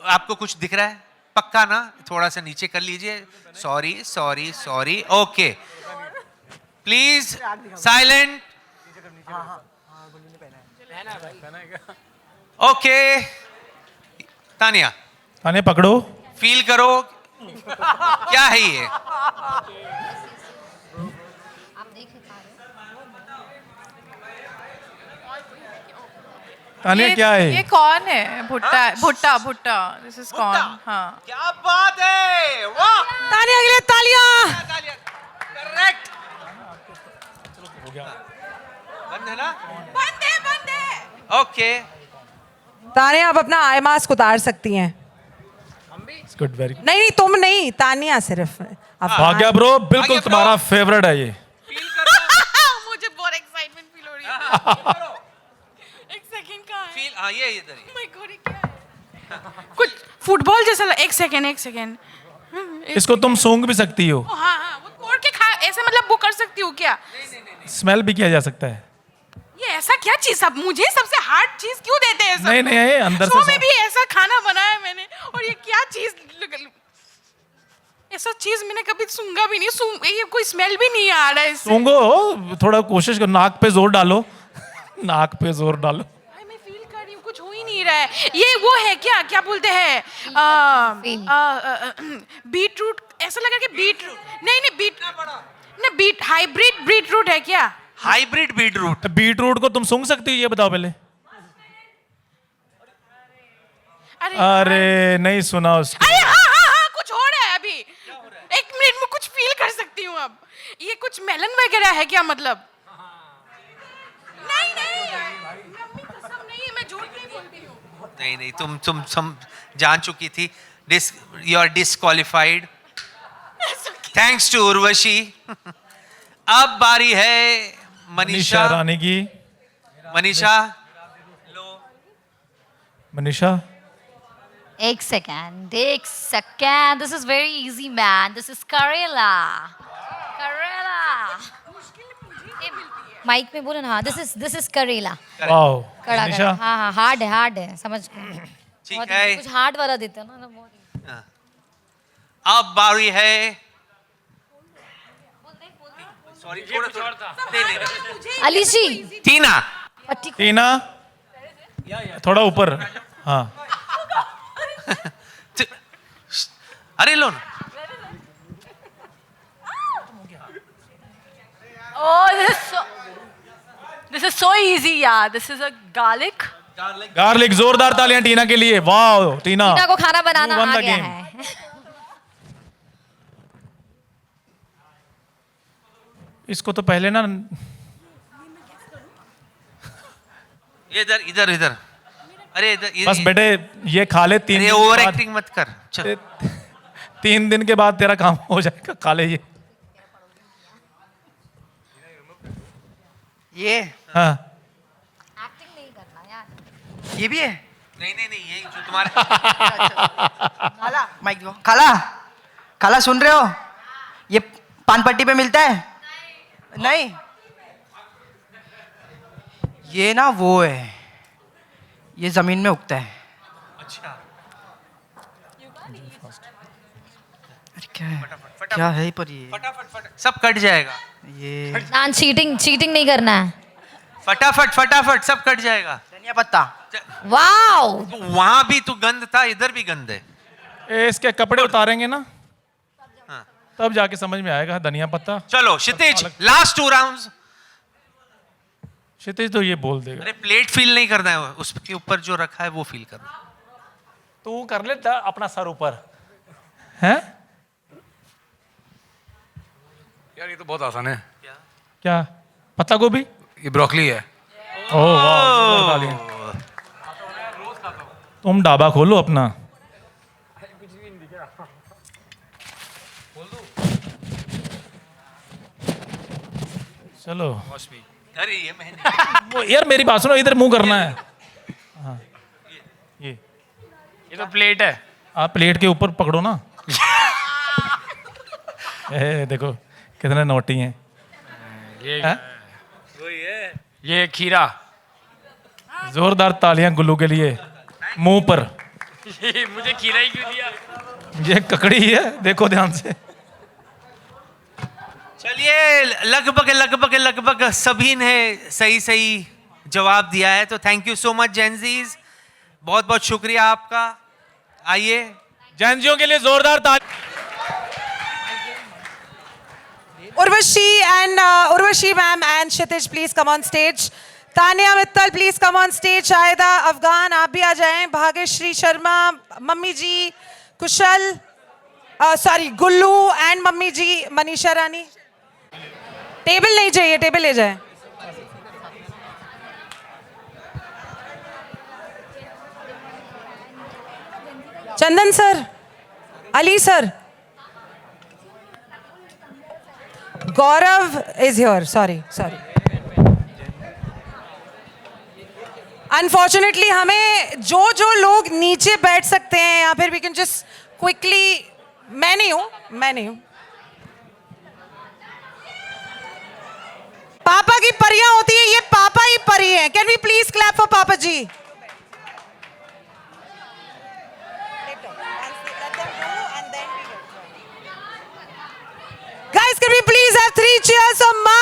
आपको कुछ दिख रहा है पक्का ना? थोड़ा सा नीचे कर लीजिए। Sorry sorry sorry. Okay please silent. Okay Tania पकड़ो, फील करो क्या है ये? तानिया क्या है? ये कौन है? भुट्टा भुट्टा भुट्टा दिस इज कौन? हाँ क्या बात है, वाह! तानिया के लिए तालियां। करेक्ट। बंद है ना? बंद है। ओके। तानिया आप अपना आई मास्क उतार सकती हैं। गुड, वेरी नहीं तुम नहीं, तानिया सिर्फ आप। भाग्या ब्रो, बिल्कुल भाग्या तुम्हारा bro। फेवरेट है ये। मुझे बहुत एक्साइटमेंट फील हो रही है। एक सेकंड का है। फील, हाँ ये इधर ही। Oh my God, ये क्या है? कुछ फुटबॉल जैसा एक सेकंड। इसको तुम सूंघ भी सकती हो, हाँ हाँ, वो तोड़ के खा ऐसे मतलब वो कर सकती हूँ क्या? स्मेल भी किया जा सकता है। ये ऐसा क्या चीज सब मुझे सबसे हार्ड चीज क्यों देते हैं सब? नहीं नहीं, ये अंदर शो से में भी ऐसा खाना बनाया मैंने और ये क्या चीज ऐसा चीज मैंने कभी सूंघा भी नहीं। ये कोई स्मेल भी नहीं आ रहा है इससे। सूंघो, थोड़ा कोशिश करो, नाक पे जोर डालो, नाक पे जोर डालो। मैं फील कर रही हूँ कुछ हो ही नहीं रहा है। ये वो है क्या बोलते हैं बीट रूट, ऐसा लगा कि बीट नहीं बीट हाइब्रिड बीट रूट है क्या? Hybrid beetroot. बीटरूट को तुम सूंघ सकती हो, ये बताओ पहले। अरे नहीं सुना उसको। अरे हाँ कुछ हो रहा है अभी। एक मिनट में कुछ फील कर सकती हूँ अब। ये कुछ मेलन वगैरह है क्या मतलब? नहीं मम्मी कसम नहीं, मैं झूठ नहीं बोलती हूँ। नहीं तुम जान चुकी थी। You are disqualified. Thanks to Urvashi. अब बारी है मनीषा रानी की। मनीषा एक second this is very easy man, this is karela. Mic में बोलो ना। हाँ दिस इज करेला। वाओ कड़ा मनीषा, हाँ हार्ड है समझ गए। ठीक है। कुछ हार्ड वाला देते हो ना बहुत। अब बारी है सॉरी नहीं अली जी टीना। टीना, थोड़ा ऊपर। हाँ अरे लो ना। Oh, this is so easy, yeah. This is a garlic. Garlic, जोरदार तालियां टीना के लिए। वाओ टीना, टीना को खाना बनाना You won आ the गया game. है। इसको तो पहले ना इधर अरे इधर बस बेटे ये खा ले, 3 दिन ओवर के बाद- एक्टिंग मत कर। चल 3 दिन के बाद तेरा काम हो जाएगा, खा ले ये। हाँ एक्टिंग नहीं करना यार। ये भी है। नहीं ये जो तुम्हारे खाला माइक दो। खाला सुन रहे हो? ये पान पट्टी पे मिलता है? नहीं ये ना वो है, ये जमीन में उगता है। अच्छा अरे क्या है पर ये फटाफट सब कट जाएगा। ये नान चीटिंग नहीं करना है। फटाफट सब कट जाएगा। धनिया पत्ता। वाओ वहां भी तो गंद था, इधर भी गंद है। इसके कपड़े उतारेंगे ना, हाँ। तब जाके समझ में आएगा धनिया पत्ता। चलो क्षितिज, लास्ट 2 राउंड्स। क्षितिज तो ये बोल देगा। अरे प्लेट फील नहीं करना है, उसके ऊपर जो रखा है वो फील करना। तू कर लेता अपना सर ऊपर है। यार ये तो बहुत आसान है। क्या? पत्ता गोभी? ये ब्रोकली है। ओह वाह, तुम ढाबा खोलो अपना। चलो अरे ये मैंने वो यार मेरी बात सुनो, इधर मुंह करना है। हाँ ये तो प्लेट है। आप प्लेट के ऊपर पकड़ो ना। देखो कितने नोटी हैं। ये हैं? ये खीरा। जोरदार तालियां गुल्लू के लिए। मुंह पर ये मुझे खीरा ही क्यों दिया? ये ककड़ी है, देखो ध्यान से। चलिए लगभग सभी ने सही जवाब दिया है, तो thank you so much Gen Zs, बहुत शुक्रिया आपका। आइए जेंजियों के लिए जोरदार ताली। Urvashi ma'am and Kshitij, please come on stage. Tania Mittal please come on stage. Shahida Afghan आप भी आ जाएं. Bhagyashree Sharma, mummy ji, Kushal, sorry Gullu and mummy ji, Manisha Rani. Table नहीं चाहिए, टेबल ले जाए. Chandan sir, Ali sir, Gaurav is here. Sorry. Unfortunately हमें जो लोग नीचे बैठ सकते हैं या फिर वी कैन जस्ट क्विकली. मैं नहीं हूं. पापा की परियां होती है, ये पापा ही परी हैं. Can we please clap for papa ji? Guys, can we please have 3 cheers for Ma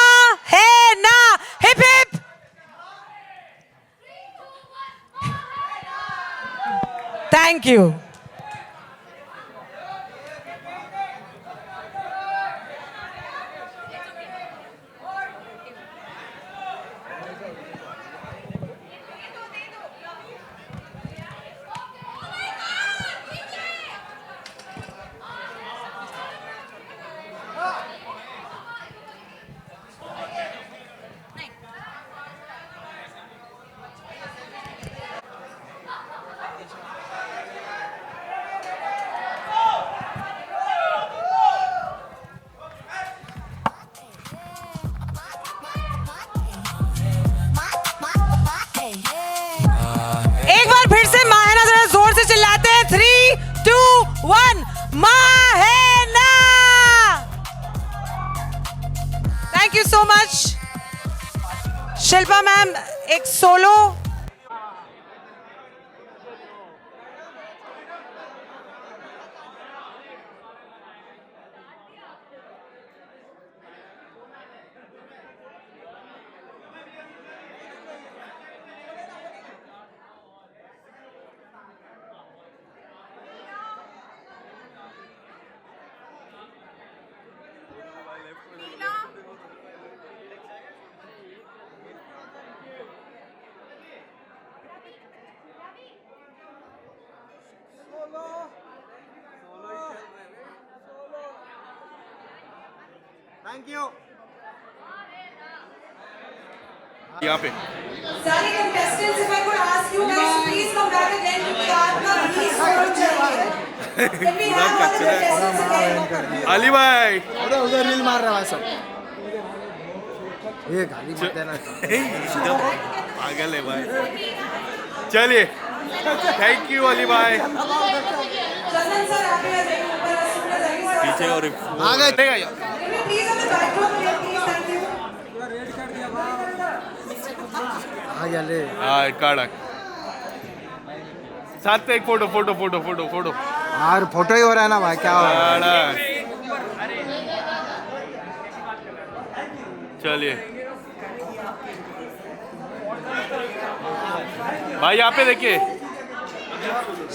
Hai Na? Hip hip. Thank you. एक बार फिर से माँ है ना, जरा जोर से चिल्लाते हैं. 3, 2, 1. माँ है ना. Thank you so much. Shilpa ma'am एक सोलो. Thank you. यहाँ पे सारे contestants, if I could ask you guys to please come back again, क्योंकि आपका 20 करोड़ चाहिए. Can we have all the contestants again? Ali भाई उधर रील मार रहा है सब. ये गाली मत देना. पागल है भाई. चलिए, थैंक यू अली भाई. चंदन सर आप भी आ जाइए ऊपर. पीछे और आ गए. प्लीज हमें back row please. Thank you. आ गया ले. हाँ काढ़ा. साथ में एक फोटो. यार फोटो ही हो रहा है ना भाई, क्या हो रहा है? चलिए भाई यहाँ पे देखिए.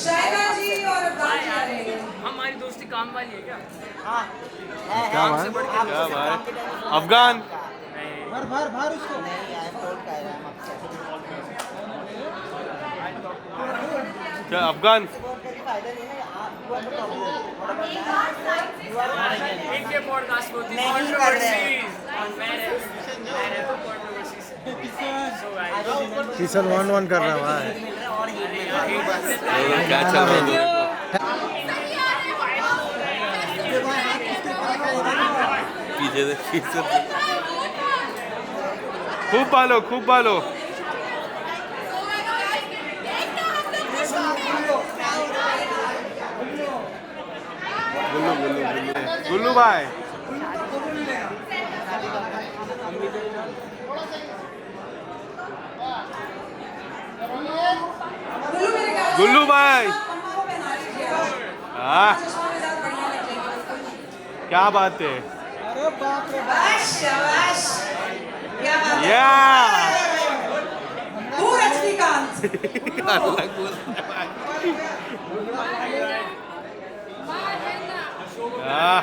शाहिदा जी और अफगान जी आ रहे हैं. हमारी दोस्ती काम वाली है क्या? क्या भाई? क्या भाई? अफगान भर उसको. क्या अफगान? इनके पॉडकास्ट होती है कंट्रोवर्सीज ऑन मैरिज. सीजन 1 कर रहा है भाई. क्या चल रहा है? पीछे देखिए. खूब पालो. गुल्लू भाई. गुल्लू भाई. हाँ क्या बात है. शाबाश. क्या बात है. या रजनीकांत. हाँ